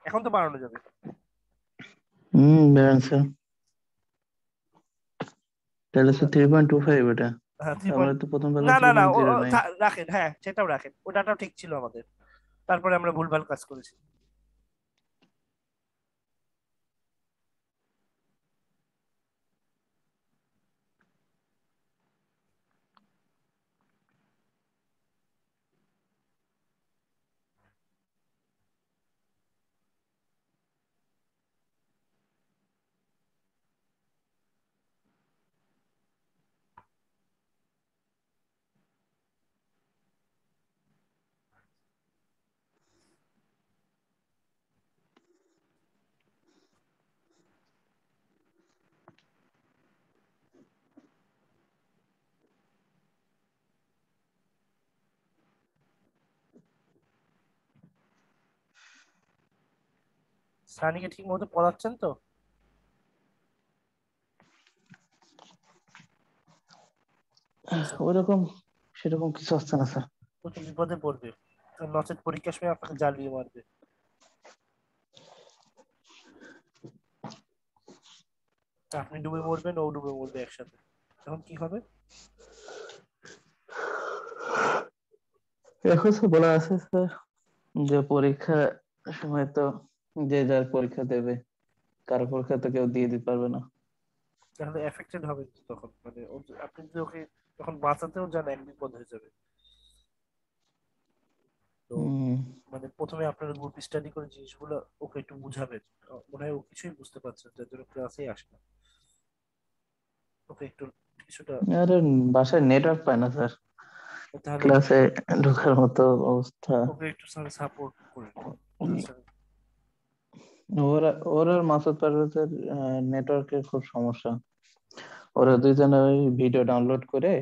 Speaker 1: এখন তো বাড়ানো যাবে।
Speaker 2: বেরোন স্যার। তাহলে স্যার 3.25 এটা।
Speaker 1: হ্যাঁ,
Speaker 2: আমরা তো প্রথম বেলা
Speaker 1: না না না,
Speaker 2: 3.09।
Speaker 1: রাখেন, হ্যাঁ সেটাও রাখেন, ওটাটাও ঠিক ছিল আমাদের, তারপরে আমরা ভুলভাল কাজ করেছি। সানিকে ঠিক মতো পড়াচ্ছেন তো?
Speaker 2: ওরকম সেরকম কিছু আসছে না স্যার।
Speaker 1: ও তো বিপদে পড়বে, নচেত পরীক্ষার সময় আপনাকে জ্বালিয়ে মারবে। আপনি ডুবে মরবেন, ও ডুবে মরবে একসাথে, তখন কি হবে?
Speaker 2: এখন স্যার বলা আছে স্যার যে পরীক্ষা সময় তো যে যার পরীক্ষা দেবে, কারো পরীক্ষা তো কেউ দিয়ে দিতে পারবে না।
Speaker 1: তাহলে এফেক্টেড হবে তো তখন, মানে আপনি যদি ওকে তখন বাঁচাতেও যান, এক বিপদ হয়ে যাবে। তো
Speaker 2: হুম।
Speaker 1: মানে প্রথমে আপনারা গ্রুপ স্টাডি করে জিনিসগুলো ওকে একটু বুঝাবেন। মনে হয় ও কিছুই বুঝতে পারছে না, যার জন্য ক্লাসেই আসে না। ওকে একটু কিছুটা,
Speaker 2: আরে বাসায় নেটওয়ার্ক পায় না স্যার,
Speaker 1: তাহলে
Speaker 2: ক্লাসে ঢোকার মতো অবস্থা।
Speaker 1: ওকে একটু সাপোর্ট করেন।
Speaker 2: ওরা ওরা আর মাসুদ পারভেজের নেটওয়ার্কের খুব সমস্যা। ওরা দুইজনে ওই ভিডিও ডাউনলোড করে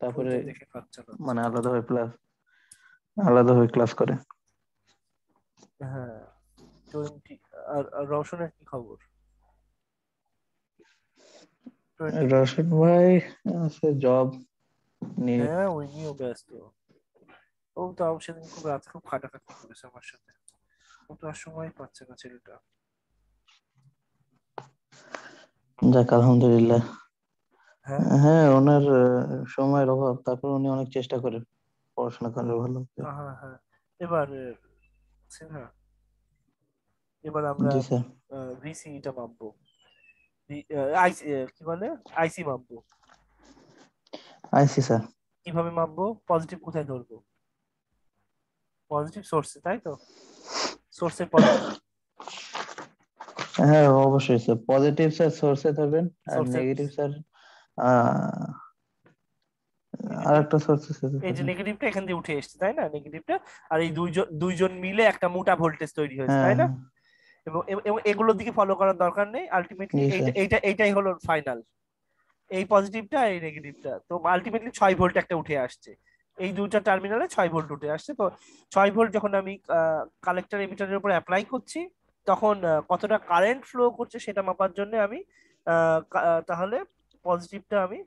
Speaker 2: তারপরে
Speaker 1: ওইটা দেখে কাজ চালাচ্ছে।
Speaker 2: মানে আলাদাভাবে ক্লাস করে।
Speaker 1: হ্যাঁ, 20। আর রওশনের কি খবর? 20।
Speaker 2: রশন ভাই আছে জব নিয়ে।
Speaker 1: হ্যাঁ, ওই নিয়েও ব্যস্ত। ও তাও সেদিন খুব রাতে খুব খাটাখাটি করেছে আমার সাথে। ও তো আর সময় পাচ্ছে না ছেলেটা।
Speaker 2: যাক আলহামদুলিল্লাহ।
Speaker 1: হ্যাঁ,
Speaker 2: হ্যাঁ, ওনার সময়ের অভাব, তারপর উনি অনেক চেষ্টা করেন পড়াশোনা করার ভালো করে।
Speaker 1: হ্যাঁ, হ্যাঁ। এবার সিনহা, এবার আমরা
Speaker 2: জি স্যার।
Speaker 1: ভিসিটা মাপবো। আইসি, কি বলে, আইসি মাপবো।
Speaker 2: আইসি স্যার।
Speaker 1: কিভাবে মাপবো? পজিটিভ কোথায় ধরবো? পজিটিভ সোর্সে, তাই তো? সোর্সে পজিটিভ,
Speaker 2: হ্যাঁ অবশ্যই স্যার, পজিটিভ স্যার সোর্সে ধরবেন, আর
Speaker 1: সোর্সে
Speaker 2: নেগেটিভ স্যার আর একটা সোর্সের সাথে
Speaker 1: এই যে
Speaker 2: ধরবেন।
Speaker 1: নেগেটিভটা এখান দিয়ে উঠে এসেছে, তাই না? নেগেটিভটা আর এই দুইজন দুইজন মিলে একটা মোটা ভোল্টেজ তৈরি হয়েছে,
Speaker 2: হ্যাঁ
Speaker 1: তাই না?
Speaker 2: হ্যাঁ।
Speaker 1: এবং এগুলোর দিকে ফলো করার দরকার নেই, আলটিমেটলি
Speaker 2: জি
Speaker 1: এইটা
Speaker 2: স্যার।
Speaker 1: এইটা এইটাই হলো ফাইনাল। এই পজিটিভটা, এই নেগেটিভটা, তো আলটিমেটলি 6 ভোল্ট একটা উঠে আসছে। এই দুইটা টার্মিনালে 6 ভোল্ট উঠে আসছে। তো 6 ভোল্ট যখন আমি কালেক্টর এমিটারের উপর অ্যাপ্লাই করছি, তখন কতটা কারেন্ট ফ্লো করছে সেটা মাপার জন্য আমি তাহলে পজিটিভটা আমি,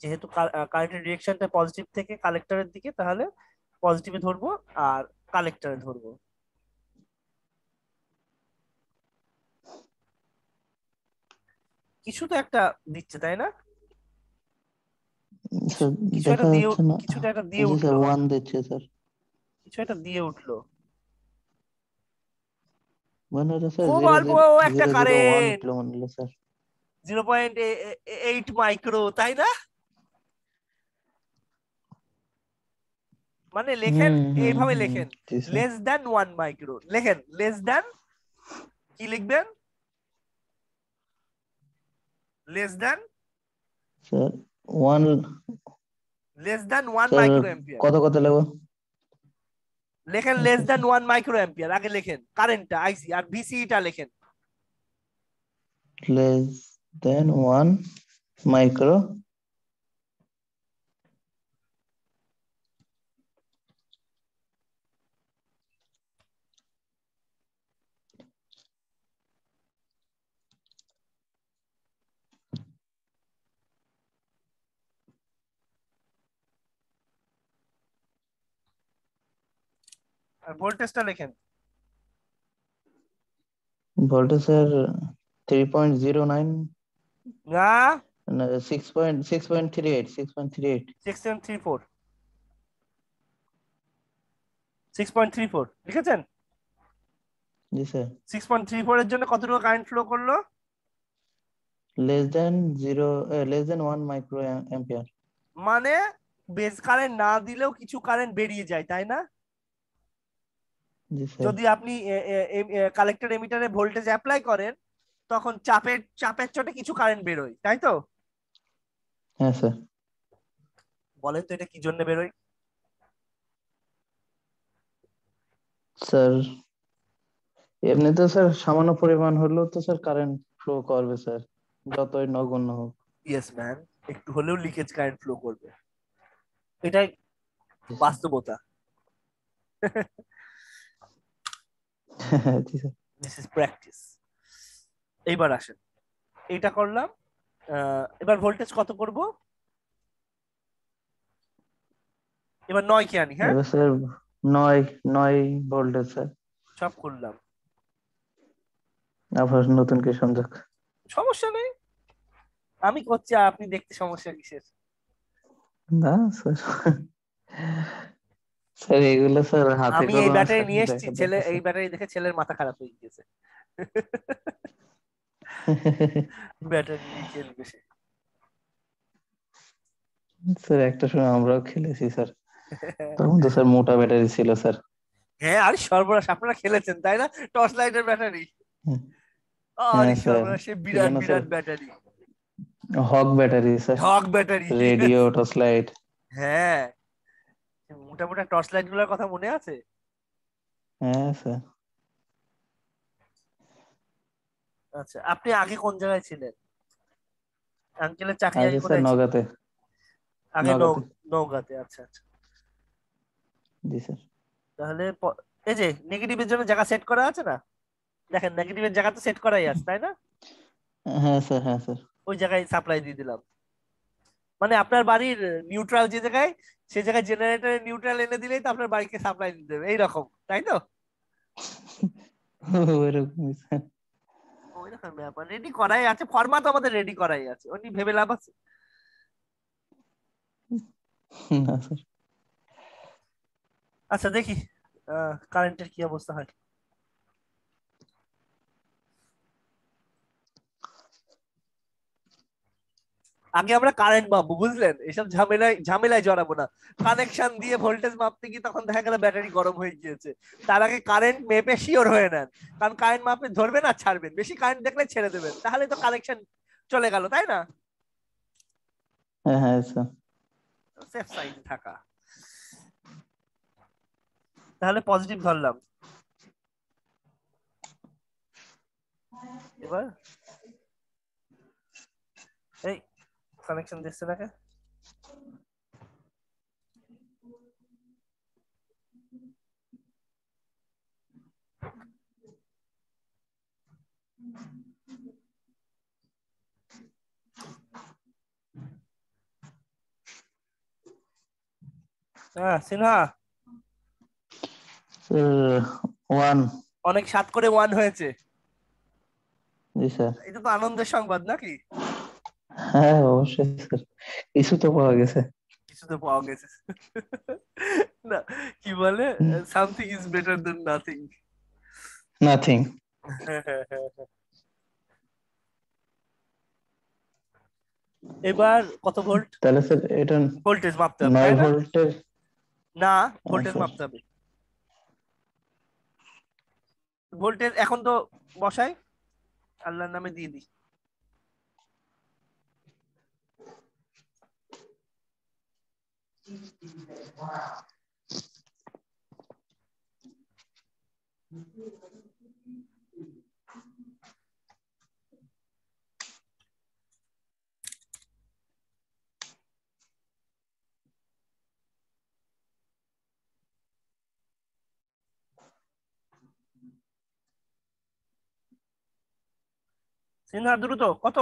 Speaker 1: যেহেতু কারেন্টের ডিরেকশনটা পজিটিভ থেকে কালেক্টরের দিকে, তাহলে পজিটিভে ধরবো আর কালেক্টরে ধরবো। কিছু তো একটা দিচ্ছে, তাই না? কিছু
Speaker 2: স্যার
Speaker 1: কিছু একটা
Speaker 2: দেখা
Speaker 1: দিয়ে,
Speaker 2: যাচ্ছে না।
Speaker 1: কিছুটা একটা দিয়ে
Speaker 2: জি স্যার,
Speaker 1: উঠলো।
Speaker 2: ওয়ান দিচ্ছে স্যার।
Speaker 1: কিছু একটা দিয়ে উঠলো।
Speaker 2: মানে এটা স্যার
Speaker 1: খুব
Speaker 2: জিরো
Speaker 1: অল্প
Speaker 2: জিরো
Speaker 1: একটা
Speaker 2: 001
Speaker 1: কারেন্ট,
Speaker 2: উঠলো মনে হলো স্যার।
Speaker 1: 0.8 মাইক্রো, তাই না? মানে লেখেন এইভাবে
Speaker 2: হুম,
Speaker 1: লেখেন
Speaker 2: জি স্যার।
Speaker 1: লেস দ্যান 1 মাইক্রো, লেখেন লেস দ্যান, কি লিখবেন, less than
Speaker 2: sir one,
Speaker 1: less than 1
Speaker 2: sir
Speaker 1: micro ampere,
Speaker 2: কত কত লাগবে?
Speaker 1: লেখেন
Speaker 2: আচ্ছা
Speaker 1: লেস
Speaker 2: আচ্ছা
Speaker 1: দ্যান 1 মাইক্রো অ্যাম্পিয়ার, আগে লেখেন কারেন্টটা আইসি, আর ভিসিটা লেখেন।
Speaker 2: Less than 1 micro.
Speaker 1: আর ভোল্টেজটা লেখেন।
Speaker 2: ভোল্টেজ স্যার 3.09,
Speaker 1: না,
Speaker 2: 6.38, 6.38।
Speaker 1: 6.34, 6.34 লিখেছেন?
Speaker 2: জি স্যার।
Speaker 1: 6.34 এর জন্য কতটুকু কারেন্ট ফ্লো করলো?
Speaker 2: Less than 0, less than 1 micro ampere.
Speaker 1: মানে বেস কারেন্ট না দিলেও কিছু কারেন্ট বেরিয়ে যায়, তাই না?
Speaker 2: জি স্যার।
Speaker 1: যদি আপনি কালেক্টর এমিটারে ভোল্টেজ অ্যাপ্লাই করেন তখন চাপের চাপের চোটে কিছু কারেন্ট বেরোয়, তাই তো?
Speaker 2: হ্যাঁ স্যার।
Speaker 1: বলেন তো এটা কি জন্য বেরোয়?
Speaker 2: স্যার এমনিতে স্যার সামান্য পরিমাণ হলেও তো স্যার কারেন্ট ফ্লো করবে স্যার, যতই নগণ্য হোক।
Speaker 1: ইয়েস ম্যান, একটু হলেও লিকেজ কারেন্ট ফ্লো করবে, এটাই
Speaker 2: জি স্যার।
Speaker 1: বাস্তবতা।
Speaker 2: জি স্যার।
Speaker 1: This is practice. এইবার আসেন, এইটা করলাম, এবার ভোল্টেজ কত করব? এবার 9 কে আনি, হ্যাঁ
Speaker 2: এবার স্যার 9 9 ভোল্টেজ স্যার।
Speaker 1: সব করলাম,
Speaker 2: আবার নতুন কি সংযোগ?
Speaker 1: সমস্যা নেই, আমি করছি আর আপনি দেখতে সমস্যা কিসের?
Speaker 2: না স্যার, স্যার এগুলো স্যার হাতে
Speaker 1: আমি এই
Speaker 2: কলমে
Speaker 1: ব্যাটারি
Speaker 2: স্যার
Speaker 1: নিয়ে এসেছি,
Speaker 2: দেখা
Speaker 1: ছেলে
Speaker 2: দরকার
Speaker 1: এই
Speaker 2: স্যার।
Speaker 1: ব্যাটারি দেখে ছেলের মাথা খারাপ হয়ে গিয়েছে। ব্যাটারি নিয়ে খেলবে সে।
Speaker 2: স্যার একটা সময় আমরাও খেলেছি স্যার, তখন তো স্যার মোটা ব্যাটারি ছিল স্যার।
Speaker 1: হ্যাঁ, আরে সর্বনাশ, আপনারা খেলেছেন তাই না, টর্চ লাইটের ব্যাটারি? আরে
Speaker 2: হ্যাঁ স্যার,
Speaker 1: সর্বনাশ, সে
Speaker 2: কি
Speaker 1: বিরাট
Speaker 2: যেন স্যার,
Speaker 1: বিরাট ব্যাটারি,
Speaker 2: হক ব্যাটারি স্যার,
Speaker 1: ঢক ব্যাটারি।
Speaker 2: Radio torch light.
Speaker 1: হ্যাঁ, মোটা মোটা টর্চ লাইট গুলোর কথা মনে আছে?
Speaker 2: হ্যাঁ স্যার।
Speaker 1: আচ্ছা, আপনি আগে কোন জায়গায় ছিলেন? আঙ্কেলের চাকরি আগে
Speaker 2: আগে স্যার
Speaker 1: কোথায় ছিল?
Speaker 2: নগাতে।
Speaker 1: আগে
Speaker 2: নগাতে।
Speaker 1: নওগাঁতে, আচ্ছা আচ্ছা।
Speaker 2: জি স্যার।
Speaker 1: তাহলে এই যে নেগেটিভের জন্য জায়গা সেট করা আছে না, দেখেন নেগেটিভের জায়গা তো সেট করাই আছে, তাই না?
Speaker 2: হ্যাঁ স্যার, হ্যাঁ স্যার।
Speaker 1: ওই জায়গায় সাপ্লাই দিয়ে দিলাম, মানে আপনার বাড়ির নিউট্রাল যে জায়গায়, সে জায়গায় জেনারেটরের নিউট্রাল এনে দিলেই তো আপনার বাড়িকে সাপ্লাই দিতে দেবে, এইরকম তাই তো?
Speaker 2: ওইরকমই স্যার।
Speaker 1: ওই রকম ব্যাপার, রেডি করাই আছে, ফরম্যাট আমাদের রেডি করাই আছে, ওনি ভেবে লাভ আছে?
Speaker 2: না স্যার।
Speaker 1: আচ্ছা দেখি কারেন্টের কি অবস্থা হয়। আগে আমরা কারেন্ট মাপবো, বুঝলেন, এসব ঝামেলায় ঝামেলায় জড়াবো না। কানেকশন দিয়ে ভোল্টেজ মাপতে গিয়ে তখন দেখা গেল ব্যাটারি গরম হয়ে গিয়েছে। তার আগে কারেন্ট মেপে শিওর হয়ে নেন, কারণ কারেন্ট মাপে ধরবেন আর ছাড়বেন, বেশি কারেন্ট দেখলে ছেড়ে দেবেন, তাহলে তো কানেকশন চলে গেল, তাই না?
Speaker 2: হ্যাঁ হ্যাঁ স্যার।
Speaker 1: সেফ সাইডে থাকা। তাহলে পজিটিভ ধরলাম, এবার এই কানেকশন দিচ্ছে নাকি? হ্যাঁ সিনহা,
Speaker 2: স্যার 1।
Speaker 1: অনেক 7 করে 1 হয়েছে,
Speaker 2: জি স্যার।
Speaker 1: এটা তো আনন্দের সংবাদ নাকি?
Speaker 2: হ্যাঁ অবশ্যই স্যার, কিছু তো পাওয়া গেছে।
Speaker 1: কিছু তো পাওয়া গেছে। না, কি বলে, something is better then nothing.
Speaker 2: Nothing.
Speaker 1: এবার কত ভোল্ট
Speaker 2: তাহলে স্যার এটা
Speaker 1: ভোল্টেজ মাপতে হবে,
Speaker 2: 9
Speaker 1: তাই না?
Speaker 2: ভোল্টের
Speaker 1: না,
Speaker 2: হ্যাঁ
Speaker 1: ভোল্টেজ
Speaker 2: স্যার।
Speaker 1: মাপতে হবে। ভোল্টেজ এখন তো বসাই, আল্লাহর নামে দিয়ে দিই। সিনহা দ্রুত কত?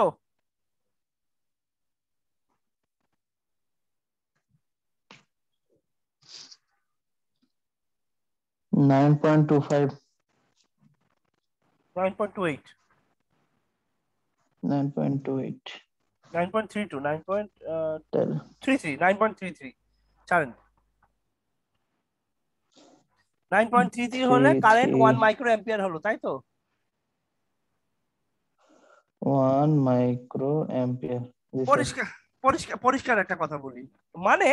Speaker 2: 9.25,
Speaker 1: 9.28,
Speaker 2: 9.28,
Speaker 1: 9.32,
Speaker 2: tell
Speaker 1: 9.33, 9.33 ছাড়েন। 9.33 হলে কারেন্ট 1 মাইক্রো অ্যাম্পিয়ার হলো, তাই তো?
Speaker 2: 1 মাইক্রো অ্যাম্পিয়ার। জি স্যার।
Speaker 1: পরিষ্কার পরিষ্কার পরিষ্কার একটা কথা বলি, মানে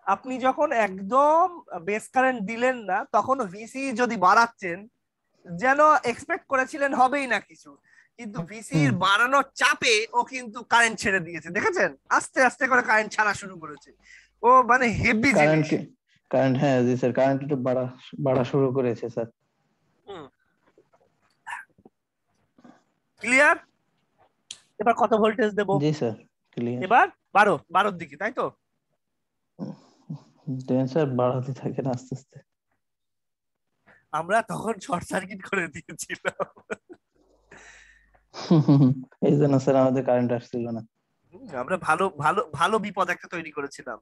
Speaker 1: আপনি যখন একদম বেস কারেন্ট দিলেন না তখন ভিসি যদি বাড়াচ্ছেন, যেন এক্সপেক্ট করেছিলেন হবেই না কিছু, কিন্তু ভিসির বাড়ানোর চাপে ও কিন্তু কারেন্ট ছেড়ে দিয়েছে, দেখেছেন? আস্তে আস্তে করে কারেন্ট ছাড়া শুরু করেছে। ও মানে হেভি
Speaker 2: কারেন্ট
Speaker 1: জিনিস।
Speaker 2: কারেন্ট হ্যাঁ জি স্যার, কারেন্ট একটু বাড়া বাড়া শুরু করেছে স্যার।
Speaker 1: ক্লিয়ার? এবার কত ভোল্টেজ দেব?
Speaker 2: জি স্যার, ক্লিয়ার।
Speaker 1: এবার 12 দিকে, তাই তো?
Speaker 2: দেন স্যার, বাড়াতে থাকেন আস্তে আস্তে।
Speaker 1: আমরা তখন শর্ট সার্কিট করে দিয়েছিলাম।
Speaker 2: এই জন্য স্যার আমাদের কারেন্ট আসছিল না।
Speaker 1: আমরা ভালো ভালো ভালো বিপদ একটা তৈরি করেছিলাম।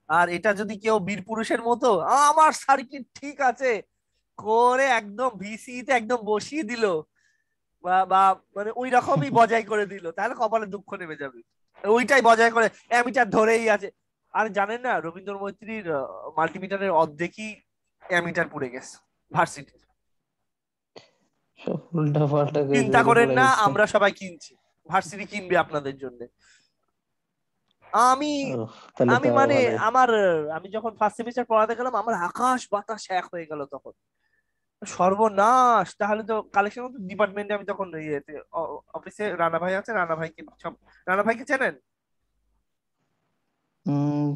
Speaker 1: আর এটা যদি কেউ বীরপুরুষের মতো আমার সার্কিট ঠিক আছে করে একদম ভিসি তে একদম বসিয়ে দিল, বা বা মানে ওই রকমই বজায় করে দিল, তাহলে কপালে দুঃখ নেমে যাবে। ওইটাই বজায় করে অ্যামিটার ধরেই আছে। আর জানেন না, রবীন্দ্র মৈত্রীর মাল্টিমিটারের অর্ধেকই অ্যামিটার পুড়ে গেছে ভার্সিটির।
Speaker 2: সব উল্টা পাল্টা করে
Speaker 1: চিন্তা
Speaker 2: জেলে
Speaker 1: করেন
Speaker 2: পড়ে
Speaker 1: না,
Speaker 2: গেছে।
Speaker 1: আমরা সবাই কিনছি, ভার্সিটি কিনবে আপনাদের জন্য। আমি
Speaker 2: তাহলে তো
Speaker 1: আমি
Speaker 2: আরো
Speaker 1: মানে
Speaker 2: ভালোই।
Speaker 1: আমার আমি যখন ফার্স্ট সেমিস্টার পড়াতে গেলাম, আমার আকাশ বাতাস এক হয়ে গেল তখন। সর্বনাশ! তাহলে তো কালেকশন ডিপার্টমেন্টে আমি তখন ইয়েতে অফিসে রানা ভাই আছে, রানা ভাইকে সব, রানা ভাইকে চেনেন?
Speaker 2: উম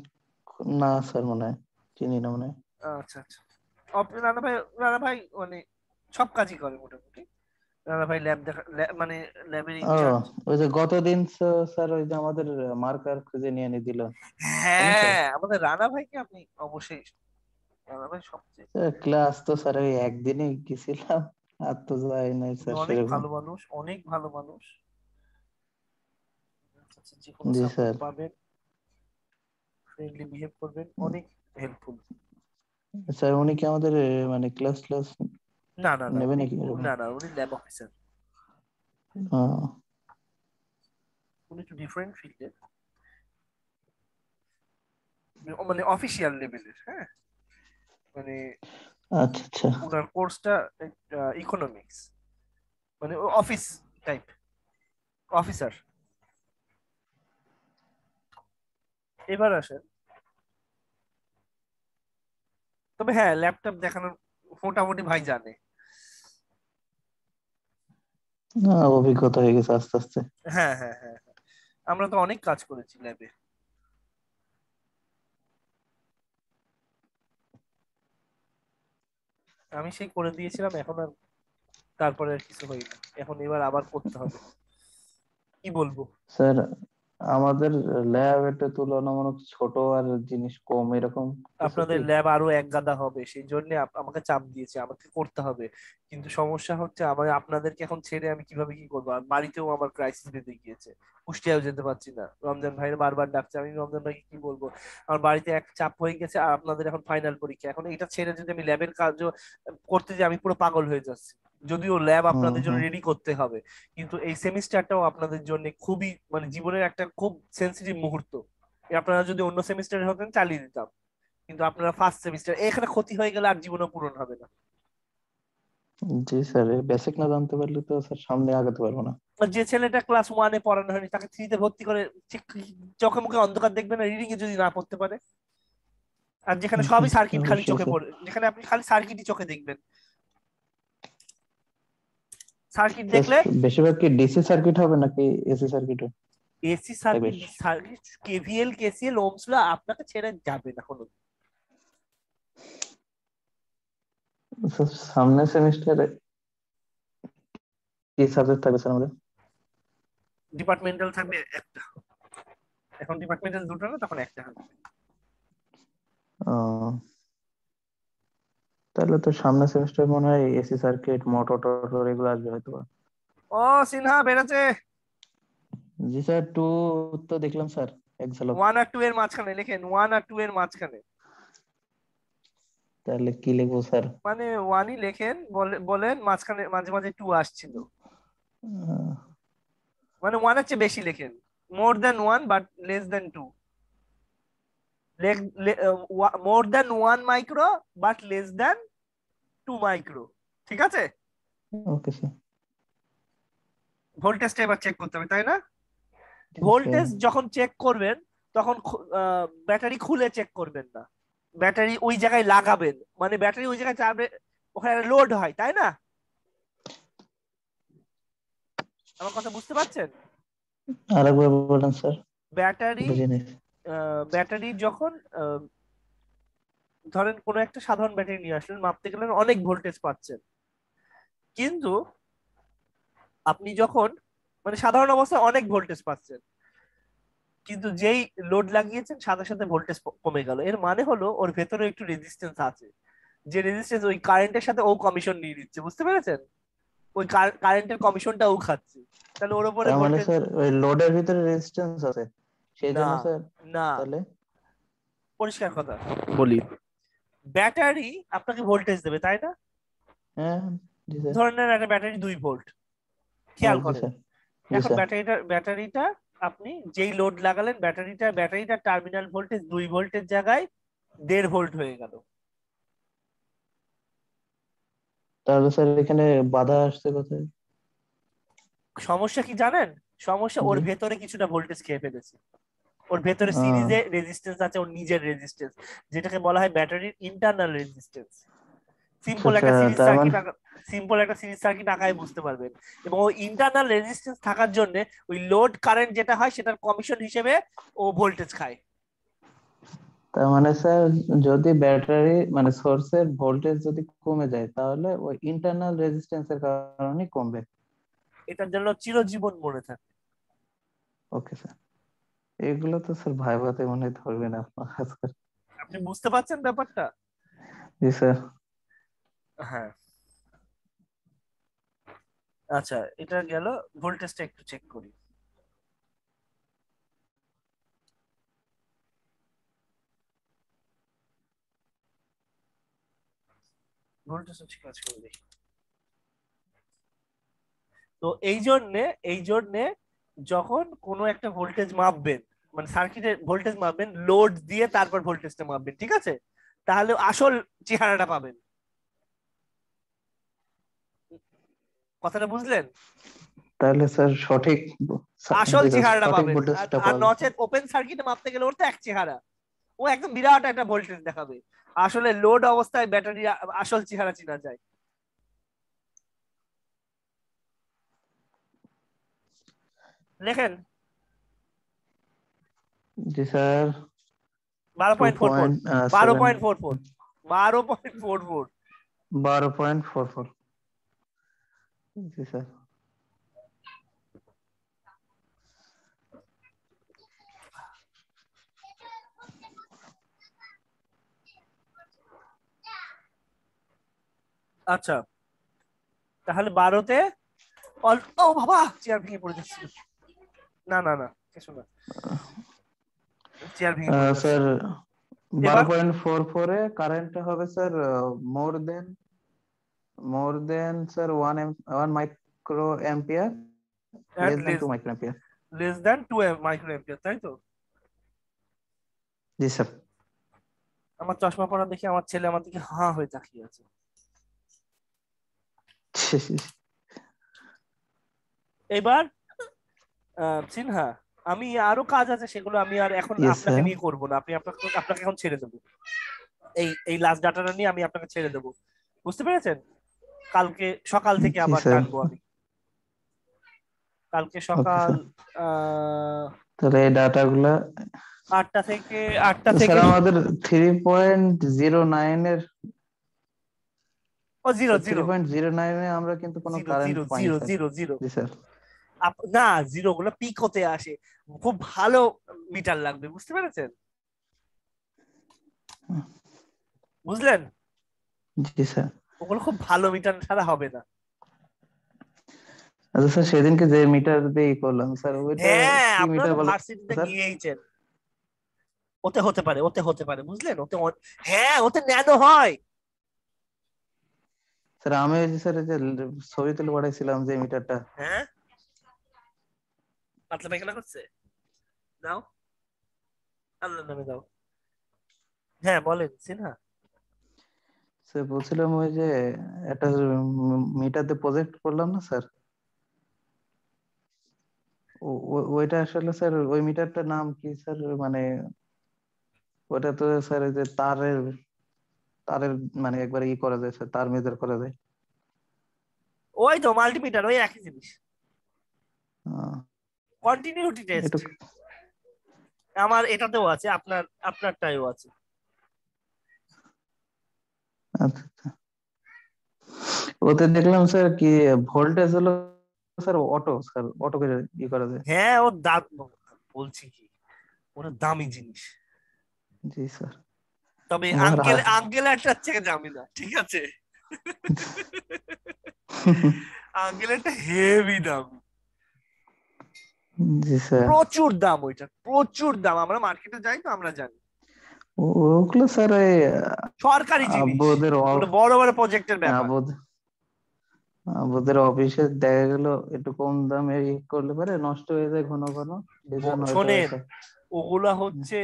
Speaker 2: না স্যার, মনে হয় চিনি না মনে হয়।
Speaker 1: আচ্ছা আচ্ছা। রানা ভাই মানে সব কাজই করে মোটামুটি। রানা ভাই ল্যাব দেখা মানে ল্যাবের
Speaker 2: ও,
Speaker 1: ইনচার্জ।
Speaker 2: ওই যে গতদিন স্যার ওই যে আমাদের মার্কার খুঁজে নিয়ে এনে দিল, তাই না স্যার?
Speaker 1: হ্যাঁ, আমাদের রানা ভাইকে আপনি অবশ্যই, রানা ভাই সবচেয়ে
Speaker 2: ক্লাস তো স্যার ওই একদিনই গেছিলাম, আর তো যাই নাই
Speaker 1: উনি
Speaker 2: স্যার
Speaker 1: অনেক
Speaker 2: সেরকম।
Speaker 1: ভালো মানুষ, অনেক ভালো মানুষ। আচ্ছা, যে কোনো
Speaker 2: জি
Speaker 1: সাপোর্ট
Speaker 2: স্যার।
Speaker 1: পাবেন, ফ্রেন্ডলি বিহেভ করবেন, অনেক হেল্পফুল।
Speaker 2: স্যার উনি কি আমাদের মানে ক্লাস ক্লাস
Speaker 1: না না না,
Speaker 2: নেবে
Speaker 1: উনি
Speaker 2: নাকি এরকম?
Speaker 1: উনি ল্যাব অফিসার।
Speaker 2: ও,
Speaker 1: উনি একটু ডিফারেন্ট ফিল্ডের, মানে অফিসিয়াল লেভেলের, হ্যাঁ। মানে
Speaker 2: আচ্ছা আচ্ছা।
Speaker 1: ওনার কোর্সটা ইকোনমিক্স, মানে অফিস টাইপ অফিসার। এবার আসেন, তবে হ্যাঁ ল্যাপটপ দেখানোর মোটামুটি ভাই জানে।
Speaker 2: না, অভিজ্ঞতা হয়ে গেছে আস্তে আস্তে।
Speaker 1: হ্যাঁ হ্যাঁ হ্যাঁ হ্যাঁ। আমরা তো অনেক কাজ করেছি ল্যাবে। আমি সেই করে দিয়েছিলাম, এখন আর তারপরে আর কিছু হয়নি, এখন এবার আবার করতে হবে, কি বলবো।
Speaker 2: স্যার আমাদের ল্যাব একটা তুলনামূলক ছোট, আর জিনিস কম, এরকম কিছু
Speaker 1: আপনাদের
Speaker 2: কি?
Speaker 1: ল্যাব আরো এক গাদা হবে, সেই জন্য আমাকে চাপ দিয়েছে, আমাকে করতে হবে। কিন্তু সমস্যা হচ্ছে আমার, আপনাদেরকে এখন ছেড়ে আমি কিভাবে কি করবো, আর বাড়িতেও আমার ক্রাইসিস বেঁধে গিয়েছে, কুষ্টিয়াও যেতে পারছি না, রমজান ভাই বারবার ডাকছে, আমি রমজান ভাইকে কি বলবো। আমার বাড়িতে এক চাপ হয়ে গেছে, আর আপনাদের এখন ফাইনাল পরীক্ষা, এখন এটা ছেড়ে যদি আমি ল্যাবের কাজ করতে যাই, আমি পুরো পাগল হয়ে যাচ্ছি। যদিও ল্যাব
Speaker 2: হুম
Speaker 1: আপনাদের জন্য
Speaker 2: হুম।
Speaker 1: রেডি করতে হবে, কিন্তু এই সেমিস্টারটাও আপনাদের জন্য খুবই মানে জীবনের একটা খুব সেন্সিটিভ মুহূর্ত। আপনারা যদি অন্য সেমিস্টারে হতেন চালিয়ে দিতাম, কিন্তু আপনারা ফার্স্ট সেমিস্টার, এখানে ক্ষতি হয়ে গেলে আর জীবনও পূরণ হবে না।
Speaker 2: জি স্যার, বেসিক না জানতে পারলে তো স্যার সামনে আগাতে পারবো না।
Speaker 1: আর যে ছেলেটা ক্লাস ওয়ানে পড়ানো হয়নি, তাকে থ্রিতে ভর্তি করে ঠিক চোখে মুখে অন্ধকার দেখবে না, রিডিং এ যদি না পড়তে পারে। আর যেখানে সবই সার্কিট খালি
Speaker 2: অবশ্যই
Speaker 1: চোখে
Speaker 2: স্যার।
Speaker 1: পড়ে, যেখানে আপনি খালি সার্কিটই চোখে দেখবেন, সার্কিট দেখলে
Speaker 2: বেশিরভাগ কি ডিসি সার্কিট হবে নাকি এসি সার্কিট
Speaker 1: এসি সার্কিট,
Speaker 2: বেশ?
Speaker 1: Circuit KVL KCL Ohm's law আপনাকে ছেড়ে যাবে না কোনো।
Speaker 2: স্যার সামনের সেমিস্টারে কি সাবজেক্ট থাকবে স্যার আমাদের?
Speaker 1: ডিপার্টমেন্টাল থাকবে একটা, এখন ডিপার্টমেন্টাল দুটো না, তখন একটা হবে।
Speaker 2: ও, তাহলে তো সামনের সেমিস্টার মনে হয় এসি সার্কিট মোটর টোটর এগুলো আসবে হয়তো।
Speaker 1: ও সিনহা বেড়েছে।
Speaker 2: জি স্যার, 2 তো দেখলাম স্যার এক ঝলক।
Speaker 1: 1 আর 2 এর মাঝখানে লেখেন, 1 আর 2 এর মাঝখানে,
Speaker 2: তাহলে কি লিখবো স্যার?
Speaker 1: মানে 1ই লেখেন, বলেন মাঝখানে মাঝে মাঝে 2 আসছিল,
Speaker 2: আহ,
Speaker 1: মানে 1 এর চেয়ে বেশি লেখেন, more than 1 but less than 2, more than 1 micro but less than 2 micro, ঠিক আছে?
Speaker 2: Okay sir.
Speaker 1: ভোল্টেজটা এবার চেক করতে হবে, তাই না?
Speaker 2: ঠিক
Speaker 1: ভোল্টেজ
Speaker 2: স্যার।
Speaker 1: যখন চেক করবেন তখন ব্যাটারি খুলে চেক করবেন না, ব্যাটারি ওই জায়গায় লাগাবেন, মানে ব্যাটারি ওই জায়গায় চাপবে, ওখানে লোড হয়, তাই না? আমার কথা বুঝতে পারছেন?
Speaker 2: আরেকবার বলেন স্যার,
Speaker 1: ব্যাটারি,
Speaker 2: বুঝিনি।
Speaker 1: ব্যাটারি যখন ধরেন কোনো একটা সাধারণ ব্যাটারি নিয়ে আসলেন, মাপতে গেলেন অনেক ভোল্টেজ পাচ্ছেন, কিন্তু আপনি যখন মানে সাধারণ অবস্থায় অনেক ভোল্টেজ পাচ্ছেন, কিন্তু যেই লোড লাগিয়েছেন সাথে সাথে ভোল্টেজ কমে গেল, এর মানে হলো ওর ভেতরে একটু রেজিস্ট্যান্স আছে, যে রেজিস্ট্যান্স ওই কারেন্টের সাথে ও কমিশন নিয়ে নিচ্ছে, বুঝতে পেরেছেন? ওই কারেন্টের কমিশনটা ও খাচ্ছে, তাহলে ওর উপরে
Speaker 2: তার মানে
Speaker 1: ভোল্টেজ।
Speaker 2: স্যার ওই লোডের ভিতরে রেজিস্ট্যান্স আছে সেই
Speaker 1: না
Speaker 2: জন্য স্যার।
Speaker 1: না,
Speaker 2: তাহলে
Speaker 1: পরিষ্কার কথা বলি, ব্যাটারি আপনাকে ভোল্টেজ দেবে, তাই না?
Speaker 2: হ্যাঁ, জি স্যার।
Speaker 1: ধরে নেন একটা ব্যাটারি 2 ভোল্ট, খেয়াল
Speaker 2: জি
Speaker 1: করেন।
Speaker 2: স্যার। জি
Speaker 1: এখন
Speaker 2: স্যার।
Speaker 1: ব্যাটারিটা আপনি যেই লোড লাগালেন, ব্যাটারিটার টার্মিনাল ভোল্টেজ 2 ভোল্টের জায়গায় 1.5 ভোল্ট হয়ে গেল।
Speaker 2: তাহলে স্যার এখানে বাধা আসছে কোথায়?
Speaker 1: সমস্যা কি জানেন? সমস্যা ওর
Speaker 2: জি।
Speaker 1: ভেতরে কিছুটা ভোল্টেজ খেয়ে ফেলেছে, ওর ভেতরে
Speaker 2: আহ,
Speaker 1: সিরিজে রেজিস্ট্যান্স আছে, ওর নিজের রেজিস্ট্যান্স, যেটাকে বলা হয় ব্যাটারির ইন্টারনাল রেজিস্ট্যান্স।
Speaker 2: আচ্ছা
Speaker 1: সিম্পল
Speaker 2: আচ্ছা,
Speaker 1: একটা সিরিজ
Speaker 2: তার মানে
Speaker 1: সার্কিট, সিম্পল একটা সিরিজ সার্কিট আঁকায় বুঝতে পারবেন। এবং ওই ইন্টারনাল রেজিস্ট্যান্স থাকার জন্য ওই লোড কারেন্ট যেটা হয় সেটার কমিশন হিসেবে ও ভোল্টেজ খায়।
Speaker 2: স্যার যদি ব্যাটারি মানে সোর্সের ভোল্টেজ যদি কমে যায় তাহলে ওই ইন্টারনাল রেজিস্ট্যান্সের কারণে কমবে।
Speaker 1: এটার জন্য চিরজীবন মনে থাকে।
Speaker 2: Okay sir. এগুলো তো স্যার ভাইভাতে মনে হয় ধরবে না আপনার আজকাল।
Speaker 1: আপনি বুঝতে পারছেন ব্যাপারটা?
Speaker 2: জি স্যার।
Speaker 1: হ্যাঁ, আচ্ছা, এটা গেল, ভোল্টেজটা একটু চেক করি। ভোল্টেজটা ঠিক আছে করে দেখি। তো এই জন্যে যখন কোনো একটা ভোল্টেজ মাপবেন, মানে সার্কিটের ভোল্টেজ মাপবেন, লোড দিয়ে তারপর ভোল্টেজটা মাপবেন, ঠিক আছে? তাহলে আসল চেহারাটা পাবেন। কথাটা বুঝলেন?
Speaker 2: তাহলে স্যার সঠিক
Speaker 1: আসল
Speaker 2: জি স্যার,
Speaker 1: চেহারাটা
Speaker 2: সঠিক
Speaker 1: পাবেন। আর
Speaker 2: ভোল্টেজটা
Speaker 1: আর
Speaker 2: পাওয়া যাচ্ছে।
Speaker 1: নচেত ওপেন সার্কিটে মাপতে গেলে ওর তো এক চেহারা, ও একদম বিরাট একটা ভোল্টেজ দেখাবে। আসলে লোড অবস্থায় ব্যাটারি আসল চেহারা চেনা যায়। লেখেন
Speaker 2: জি স্যার।
Speaker 1: 12.44,
Speaker 2: 2.7,
Speaker 1: 12.44, 12.44।
Speaker 2: 12.44। জি স্যার।
Speaker 1: আচ্ছা, তাহলে 12তে ও বাবা, চেয়ার ভেঙে পড়ে যাচ্ছে। না না না, কিছু না, চেয়ার ভেঙে পড়ে যাচ্ছে।
Speaker 2: স্যার
Speaker 1: এবার
Speaker 2: 12.44 এ কারেন্ট হবে sir more than sir 1 micro ampere, less than 2 micro ampere.
Speaker 1: Less than 2 micro ampere, তাই তো?
Speaker 2: জি স্যার।
Speaker 1: আমার চশমা পরা দেখে আমার ছেলে আমার দিকে হাঁ হয়ে তাকিয়ে আছে। এবার সিনহা, আমি আরো কাজ আছে, সেগুলো আমি আর এখন
Speaker 2: ইয়েস
Speaker 1: আপনাকে
Speaker 2: স্যার।
Speaker 1: নিয়ে করবো না, আপনাকে এখন ছেড়ে দেবো। এই লাস্ট ডাটাটা নিয়ে আমি আপনাকে ছেড়ে দেবো, বুঝতে পেরেছেন? কালকে সকাল থেকে
Speaker 2: জি
Speaker 1: আবার
Speaker 2: স্যার।
Speaker 1: ডাকবো আমি, কালকে
Speaker 2: ওকে
Speaker 1: সকাল
Speaker 2: স্যার,
Speaker 1: 8টা
Speaker 2: তাহলে এই ডাটাগুলা
Speaker 1: থেকে 8টা
Speaker 2: তো স্যার
Speaker 1: থেকে
Speaker 2: আমাদের 3.09 এর
Speaker 1: ও জিরো
Speaker 2: স্যার
Speaker 1: জিরো
Speaker 2: 3.09 এ আমরা কিন্তু কোনো
Speaker 1: জিরো
Speaker 2: কারেন্ট
Speaker 1: জিরো
Speaker 2: পাইনি
Speaker 1: জিরো
Speaker 2: স্যার।
Speaker 1: জিরো জিরো
Speaker 2: জি স্যার।
Speaker 1: না, জিরো গুলো পিক হতে আসে, খুব ভালো মিটার লাগবে, বুঝতে পেরেছেন? বুঝলেন?
Speaker 2: জি স্যার।
Speaker 1: ওগুলো খুব ভালো মিটার ছাড়া হবে না।
Speaker 2: আচ্ছা স্যার, সেদিনকে যে মিটার দিয়ে করলাম স্যার, ওইটা
Speaker 1: হ্যাঁ,
Speaker 2: কি
Speaker 1: আপনারা
Speaker 2: মিটার
Speaker 1: তো
Speaker 2: বলে
Speaker 1: ভার্সিটিতে
Speaker 2: স্যার?
Speaker 1: গিয়েইছেন, ওতে হতে পারে, বুঝলেন? হ্যাঁ, ওতে ন্যানো হয়।
Speaker 2: স্যার আমি ওই যে স্যার এই যে ছবি তুলে পাঠাইছিলাম যে মিটারটা।
Speaker 1: হ্যাঁ, পাতলা পায়খানা করছে, দাও, আল্লাহর নামে দাও। হ্যাঁ বলেন সিনহা।
Speaker 2: স্যার বলছিলাম ওই যে একটা মিটার দিয়ে প্রজেক্ট করলাম না স্যার, ওইটা আসলে স্যার ওই মিটারটার নাম কি স্যার? মানে ওটা তো স্যার এই যে তারের তারের মানে একবার করা যায় স্যার, তার মেজার করা যায়।
Speaker 1: ওই তো মাল্টিমিটার, ওই একই জিনিস,
Speaker 2: আহ,
Speaker 1: কন্টিনিউটি টেস্ট।
Speaker 2: একটু
Speaker 1: আমার এটাতেও আছে, আপনারটাও আছে।
Speaker 2: আচ্ছা আচ্ছা। ওতে দেখলাম স্যার কি ভোল্টেজ হলো স্যার অটো করে করা যায়।
Speaker 1: হ্যাঁ, ওর দাম, বলছি কি, ওটা দামি জিনিস,
Speaker 2: জি স্যার।
Speaker 1: তবে
Speaker 2: আবার
Speaker 1: আঙ্কেলেরটার থেকে দামি না, ঠিক আছে? আঙ্কেলেরটা হেভি দাম,
Speaker 2: জি স্যার।
Speaker 1: প্রচুর দাম, ওইটা প্রচুর দাম, আমরা মার্কেটে যাই তো আমরা জানি।
Speaker 2: ওগুলো স্যার ওই
Speaker 1: সরকারি জিনিস,
Speaker 2: আব্বুদের
Speaker 1: ওটা বড় বড় প্রজেক্টের ব্যাপার।
Speaker 2: আব্বুদ আব্বুদের অফিসে দেখা গেল একটু কম দামে করলে পারে নষ্ট হয়ে যায় ঘন ঘন, এই জন্য হয়তো
Speaker 1: শোনেন,
Speaker 2: স্যার।
Speaker 1: ওগুলা হচ্ছে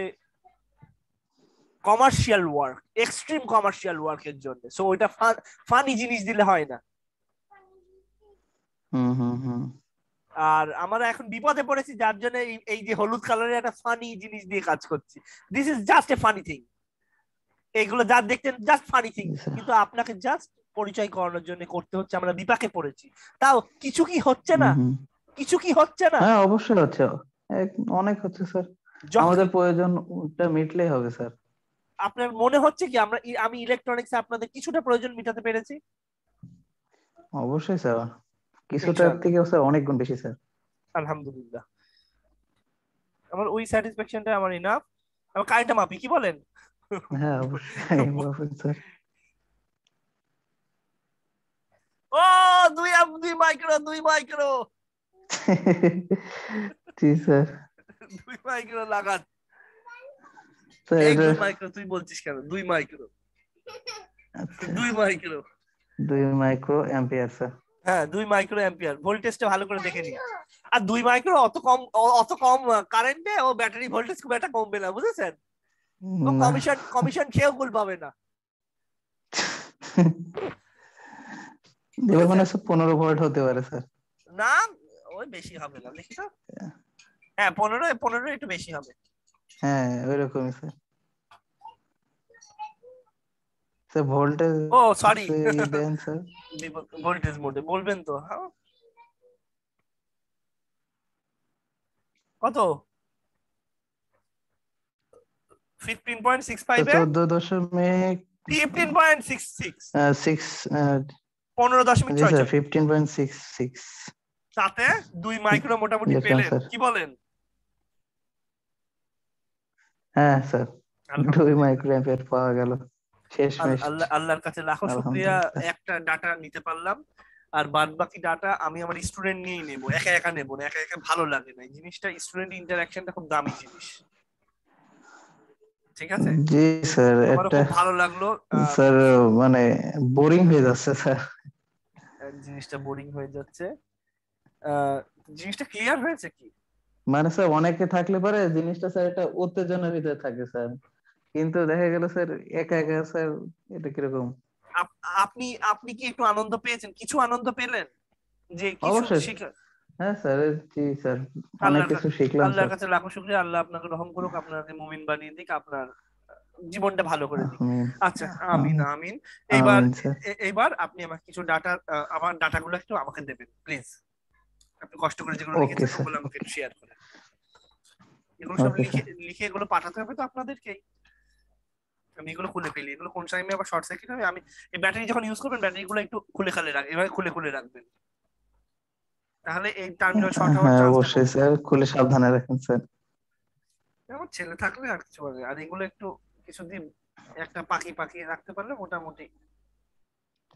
Speaker 1: কমার্শিয়াল ওয়ার্ক, এক্সট্রিম কমার্শিয়াল ওয়ার্কের জন্য, সো ওইটা ফানি জিনিস দিলে হয় না।
Speaker 2: হুম হুম হুম।
Speaker 1: আর আমরা এখন বিপদে পড়েছি, যার জন্য এই যে হলুদ কালারের একটা ফানি জিনিস দিয়ে কাজ করছি। This is just a funny thing, এগুলো যা দেখছেন জাস্ট ফানি থিং,
Speaker 2: জি স্যার।
Speaker 1: কিন্তু আপনাকে জাস্ট পরিচয় করানোর জন্য করতে হচ্ছে। আমরা বিপাকে পড়েছি, তাও কিছু কি হচ্ছে
Speaker 2: হুম
Speaker 1: না,
Speaker 2: হুম।
Speaker 1: কিছু কি হচ্ছে না।
Speaker 2: হ্যাঁ অবশ্যই হচ্ছে, অনেক হচ্ছে স্যার। আমাদের প্রয়োজনটা মিটলেই হবে স্যার।
Speaker 1: আপনার মনে হচ্ছে কি আমি ইলেকট্রনিক্স আপনাদের কিছুটা প্রয়োজন মেটাতে পেরেছি?
Speaker 2: অবশ্যই স্যার, কিছুটার
Speaker 1: ইনশাআল্লাহ,
Speaker 2: থেকে স্যার অনেক গুণ বেশি স্যার।
Speaker 1: আলহামদুলিল্লাহ, আমার ওই স্যাটিসফ্যাকশনটা আমার ইনাফ। আমার কারেন্টটা মাপি, কি বলেন?
Speaker 2: হ্যাঁ অবশ্যই অবশ্যই স্যার।
Speaker 1: ও, দুই মাইক্রো, 2 মাইক্রো,
Speaker 2: জি স্যার।
Speaker 1: 2 মাইক্রো লাগান।
Speaker 2: স্যার
Speaker 1: এই
Speaker 2: এটা
Speaker 1: 2 মাইক্রো তুই বলছিস কেন? 2 মাইক্রো,
Speaker 2: আচ্ছা
Speaker 1: 2 মাইক্রো।
Speaker 2: 2 micro ampere sir.
Speaker 1: হ্যাঁ, 2 মাইক্রো অ্যাম্পিয়ার, ভোল্টেজটা ভালো করে দেখে নি। আর 2 মাইক্রো অত কম কারেন্টে ও ব্যাটারি ভোল্টেজ খুব একটা কমবে না, বুঝেছেন? ও
Speaker 2: না।
Speaker 1: কমিশন খেয়েও কুল পাবে না,
Speaker 2: এবার মানে
Speaker 1: বুঝেছেন?
Speaker 2: স্যার 15 ভোল্ট হতে পারে স্যার।
Speaker 1: না, ওই বেশি হবে না, দেখি তো। হ্যাঁ, 15 একটু বেশি হবে।
Speaker 2: হ্যাঁ ওইরকমই স্যার। স্যার ভোল্টেজ
Speaker 1: ও সরি,
Speaker 2: দেন স্যার।
Speaker 1: ভোল্টেজ মোডে বলবেন তো? হ্যাঁ, কত? 15.65 এ
Speaker 2: 14.6
Speaker 1: 15.66,
Speaker 2: জি স্যার
Speaker 1: 15.66,
Speaker 2: 15.66
Speaker 1: তাতে 2 মাইক্রো মোটামুটি
Speaker 2: লিখলাম
Speaker 1: পেলেন,
Speaker 2: স্যার।
Speaker 1: কি বলেন?
Speaker 2: হ্যাঁ স্যার, 2 মাইক্রো অ্যাম্পিয়ার
Speaker 1: আলহামদুলিল্লাহ,
Speaker 2: পাওয়া গেল শেষমেশ।
Speaker 1: আল্লাহর কাছে লাখো শুক্রিয়া।
Speaker 2: আলহামদুলিল্লাহ।
Speaker 1: একটা ডাটা নিতে পারলাম, আর বাদ বাকি ডাটা আমি আমার স্টুডেন্ট নিয়েই নেবো, একা একা নেবো না, একা একা ভালো লাগে না এই জিনিসটা, স্টুডেন্ট ইন্টারাকশনটা খুব দামি জিনিস, ঠিক আছে?
Speaker 2: জি স্যার,
Speaker 1: আমারও
Speaker 2: একটা
Speaker 1: খুব ভালো লাগলো
Speaker 2: স্যার মানে বোরিং হয়ে যাচ্ছে স্যার।
Speaker 1: জিনিসটা বোরিং হয়ে যাচ্ছে। আহ, জিনিসটা ক্লিয়ার হয়েছে কি?
Speaker 2: মানে স্যার অনেকে থাকলে পারে জিনিসটা স্যার একটা উত্তেজনার ভিতরে থাকে স্যার, কিন্তু দেখা গেল স্যার একা একা স্যার এটা কিরকম।
Speaker 1: আপনি আপনি কি একটু আনন্দ পেয়েছেন? কিছু আনন্দ পেলেন যে কিছু
Speaker 2: অবশ্যই।
Speaker 1: শিখা?
Speaker 2: হ্যাঁ স্যার, জি স্যার, অনেক কিছু শিখলাম
Speaker 1: আল্লাহর
Speaker 2: স্যার।
Speaker 1: কাছে লাখো শুকরিয়া, আল্লাহ আপনাকে রহম করুক, আপনাকে মুমিন বানিয়ে দিক, আপনার জীবনটা ভালো করে দিক।
Speaker 2: আমিন
Speaker 1: আচ্ছা, আমিন
Speaker 2: আমিন
Speaker 1: আমিন। এবার
Speaker 2: আমিন স্যার।
Speaker 1: এবার আপনি আমাকে কিছু ডাটা, আমার ডাটাগুলো একটু আমাকে দেবেন প্লিজ। আপনি কষ্ট করে যেগুলো
Speaker 2: ওকে
Speaker 1: লিখেছেন
Speaker 2: স্যার,
Speaker 1: ওগুলো আমাকে
Speaker 2: ওকে
Speaker 1: শেয়ার করেন। এগুলো সব
Speaker 2: ওকে
Speaker 1: লিখে
Speaker 2: স্যার।
Speaker 1: লিখে এগুলো পাঠাতে হবে তো আপনাদেরকেই। আমি এগুলো খুলে ফেলি, এগুলো কোন টাইমে আবার শর্ট সার্কিট হবে। আমি এই ব্যাটারি যখন ইউজ করবেন ব্যাটারিগুলো একটু খুলে খালে রাখ, এভাবে খুলে খুলে রাখবেন, তাহলে এই টার্মিনাল শর্ট হওয়ার
Speaker 2: হ্যাঁ
Speaker 1: চান্সটা
Speaker 2: অবশ্যই
Speaker 1: কমে
Speaker 2: স্যার,
Speaker 1: যাবে।
Speaker 2: খুলে সাবধানে রাখেন স্যার।
Speaker 1: আমার ছেলে থাকলে আর কিছু হবে, আর এগুলো একটু কিছুদিন একটা পাখি পাকিয়ে রাখতে পারলে মোটামুটি,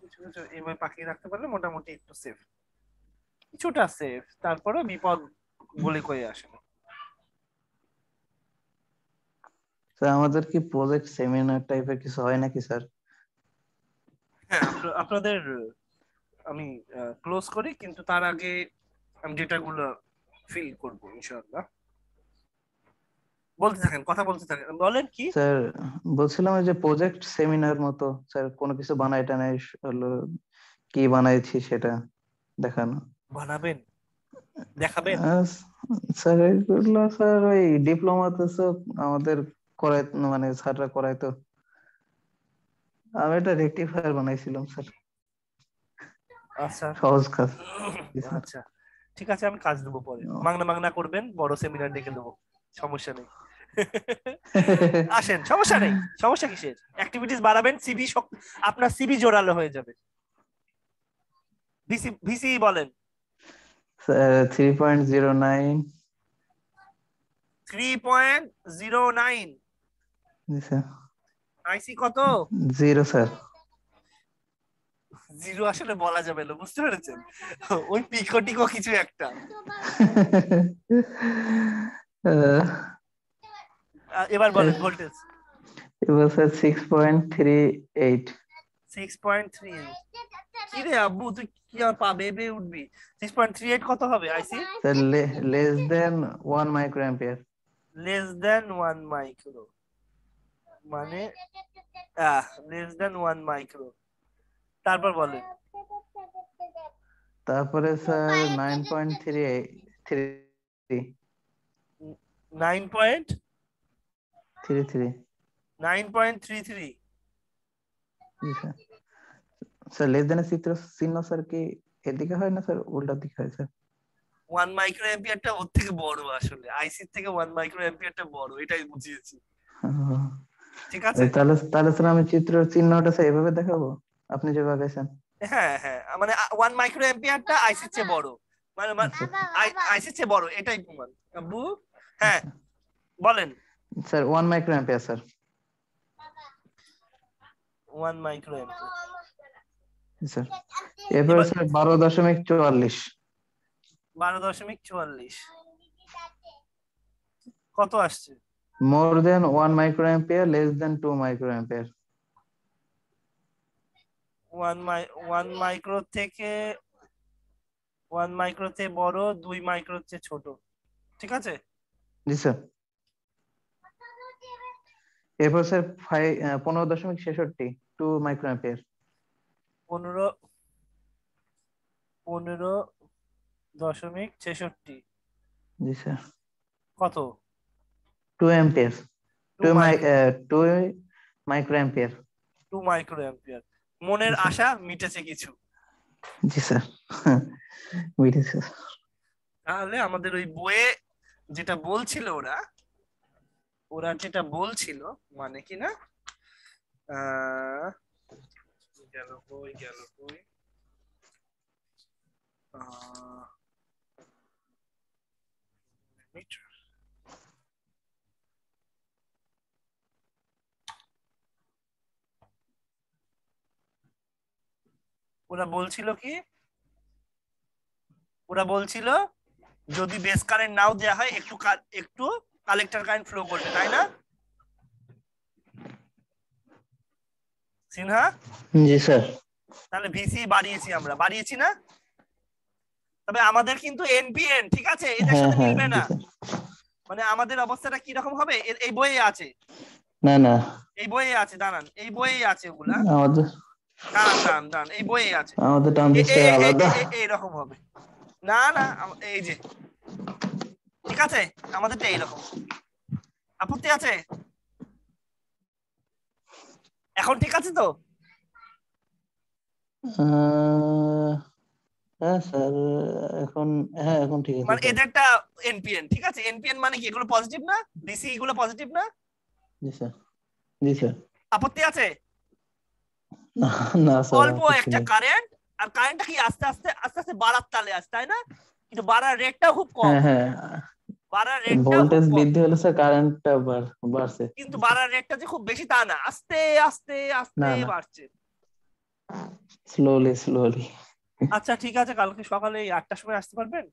Speaker 1: কিছু কিছু এভাবে পাকিয়ে রাখতে পারলে মোটামুটি একটু সেফ, কিছুটা সেফ। তারপরে বিপদ বলে কয়ে আসে না।
Speaker 2: স্যার আমাদের কি প্রজেক্ট সেমিনার টাইপের কিছু হয় নাকি স্যার?
Speaker 1: হ্যাঁ, আপনাদের আমি ক্লোজ করি, কিন্তু তার আগে আমি ডেটাগুলো ফিল করবো ইনশাআল্লাহ। বলতে থাকেন, কথা বলতে থাকেন, বলেন কি
Speaker 2: স্যার বলছিলাম ওই যে প্রজেক্ট সেমিনার মতো স্যার, কোনো কিছু বানাই টানাই হলো, কি বানাইছি সেটা দেখানো।
Speaker 1: বানাবেন, দেখাবেন?
Speaker 2: আহ, স্যার এগুলো স্যার ওই ডিপ্লোমাতে সব আমাদের করাই, মানে স্যাররা করাইতো। আমি একটা রেকটিফায়ার বানাইছিলাম স্যার,
Speaker 1: আচ্ছা
Speaker 2: সহজ কাজ। জি স্যার।
Speaker 1: আচ্ছা, ঠিক আছে, আমি কাজ দেবো পরে, মাগনা মাগনা করবেন, বড় সেমিনার ডেকে দেবো, সমস্যা নেই। আসেন, সমস্যা নেই, সমস্যা কিসের? অ্যাক্টিভিটিস বাড়াবেন, সিভি, আপনার সিভি জোরালো হয়ে যাবে। ভিসি ভিসি বলেন।
Speaker 2: স্যার 3.09।
Speaker 1: 3.09।
Speaker 2: জি স্যার।
Speaker 1: আইসি কত?
Speaker 2: 0 স্যার।
Speaker 1: জিরো আসলে বলা যাবে না, বুঝতে পেরেছেন? ওই পিকো টিকো কিছু একটা। এবার বলেন ভোল্টেজ।
Speaker 2: এবার স্যার 6.38।
Speaker 1: 6.38। কি রে আব্বু, তুই কি আর পাবে পেয়ে উঠবি? 6.38 কত হবে IC?
Speaker 2: Sir less than 1 micro ampere.
Speaker 1: Less than 1 micro, মানে লেস দেন 1 মাইক্রো। তারপর বলেন।
Speaker 2: তারপরে স্যার 9.33।
Speaker 1: 9.33।
Speaker 2: জি স্যার। স্যার লেস দেন চিত্র চিহ্ন স্যার কি এদিকে হয় না স্যার, উল্টা দিকে হয় স্যার?
Speaker 1: 1 মাইক্রো অ্যাম্পিয়ারটা ওর থেকে বড়, আসলে আইসির থেকে 1 মাইক্রো অ্যাম্পিয়ারটা বড়, এটাই বুঝিয়েছি। ঠিক আছে।
Speaker 2: তাহলে তাহলে স্যার আমি চিত্র চিহ্নটা স্যার এভাবে দেখাবো আপনি যেভাবে গেছেন?
Speaker 1: হ্যাঁ হ্যাঁ, মানে 1 মাইক্রো অ্যাম্পিয়ারটা আইসির চেয়ে বড়, মানে
Speaker 2: আচ্ছা
Speaker 1: আইসির চেয়ে বড়, এটাই প্রমাণ আব্বু। হ্যাঁ বলেন।
Speaker 2: Sir 1 micro ampere sir.
Speaker 1: 1 micro ampere.
Speaker 2: Sir এরপরে স্যার 12.44।
Speaker 1: 12.44 কত আসছে?
Speaker 2: মোর দেন 1 micro ampere, less than 2 micro ampere.
Speaker 1: 1 micro থেকে 1 মাইক্রো থেকে বড়, 2 মাইক্রো চেয়ে ছোট, ঠিক আছে।
Speaker 2: জি স্যার। এরপর স্যার 15.66 2 মাইক্রো অ্যাম্পিয়ার।
Speaker 1: 15.66
Speaker 2: জি স্যার।
Speaker 1: কত?
Speaker 2: 2 ampere.
Speaker 1: 2 micro.
Speaker 2: 2 micro ampere.
Speaker 1: 2 micro ampere. মনের
Speaker 2: জি স্যার।
Speaker 1: আশা মিটেছে কিছু।
Speaker 2: জি স্যার। বুঝেছি স্যার।
Speaker 1: তাহলে আমাদের ওই বইয়ে যেটা বলছিল ওরা, যেটা বলছিল, মানে কি না, আহ গেল বই, গেল বই, মিটার। ওরা বলছিল কি, ওরা বলছিল যদি বেস কারেন্ট নাও দেওয়া হয়, একটু একটু কালেক্টর কারেন্ট ফ্লো করবে, তাই না সিনহা?
Speaker 2: জি স্যার।
Speaker 1: তাহলে ভিসি বাড়িয়েছি, আমরা বাড়িয়েছি না? তবে আমাদের কিন্তু এনপিএন, ঠিক আছে, এদের
Speaker 2: হ্যাঁ
Speaker 1: সাথে
Speaker 2: হ্যাঁ
Speaker 1: মিলবে
Speaker 2: জি
Speaker 1: না।
Speaker 2: স্যার।
Speaker 1: মানে আমাদের অবস্থাটা কি রকম হবে, এই বইয়ে আছে,
Speaker 2: না না,
Speaker 1: এই বইয়ে আছে, দাঁড়ান, এই বইয়ে আছে ওগুলা,
Speaker 2: আমাদের
Speaker 1: দাঁড়ান দাঁড়ান দাঁড়ান, এই বইয়ে আছে,
Speaker 2: আমাদের ট্রানজিস্টার আলাদা।
Speaker 1: এইরকম হবে। না না, এই যে, ঠিক আছে, আমাদেরটা এইরকম। আপত্তি আছে? এখন ঠিক আছে তো?
Speaker 2: হ্যাঁ স্যার, এখন হ্যাঁ এখন ঠিক আছে
Speaker 1: মানে
Speaker 2: স্যার।
Speaker 1: এদেরটা এনপিএন, ঠিক আছে? এনপিএন মানে কি, এগুলো পজিটিভ না? ডিসি এগুলো পজিটিভ না?
Speaker 2: জি স্যার। জি স্যার।
Speaker 1: আপত্তি আছে?
Speaker 2: না না স্যার,
Speaker 1: অল্প
Speaker 2: আপত্তি
Speaker 1: একটা
Speaker 2: নেই।
Speaker 1: কারেন্ট, আর কারেন্টটা কি আস্তে আস্তে আস্তে আস্তে বাড়ার তালে আছে, তাই না? কিন্তু বাড়ার রেটটাও খুব কম,
Speaker 2: হ্যাঁ হ্যাঁ,
Speaker 1: বাড়ার রেটটাও খুব
Speaker 2: ভোল্টেজ
Speaker 1: কম।
Speaker 2: বৃদ্ধি হলে স্যার কারেন্টটা বাড়ছে।
Speaker 1: কিন্তু বাড়ার রেটটা যে খুব বেশি তা না, আস্তে আস্তে আস্তে
Speaker 2: না না,
Speaker 1: বাড়ছে।
Speaker 2: Slowly slowly.
Speaker 1: আচ্ছা ঠিক আছে, কালকে সকালে এই 8টার সময় আসতে পারবেন?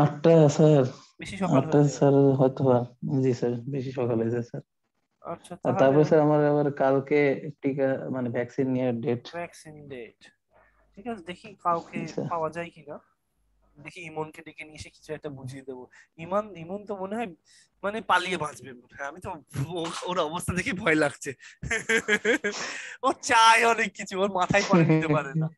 Speaker 2: 8টা স্যার?
Speaker 1: বেশি সকাল
Speaker 2: 8টা
Speaker 1: হয়ে যাবে।
Speaker 2: স্যার হয়তো বা, জি স্যার বেশি সকালে যায় স্যার।
Speaker 1: আচ্ছা
Speaker 2: আর
Speaker 1: তাহলে
Speaker 2: তারপর স্যার আমার আবার কালকে টিকা মানে ভ্যাকসিন নিয়ে ডেট।
Speaker 1: ভ্যাকসিন ডেট, ঠিক আছে, দেখি কাউকে
Speaker 2: আচ্ছা।
Speaker 1: পাওয়া যায় কিনা। দেখি ইমনকে ডেকে নিয়ে এসে কিছু একটা বুঝিয়ে দেবো। ইমন তো মনে হয় মানে পালিয়ে বাঁচবে মনে হয়, আমি তো ওর অবস্থা দেখে ভয় লাগছে। ও চায় অনেক কিছু, ওর মাথায় পরে নিতে পারে না।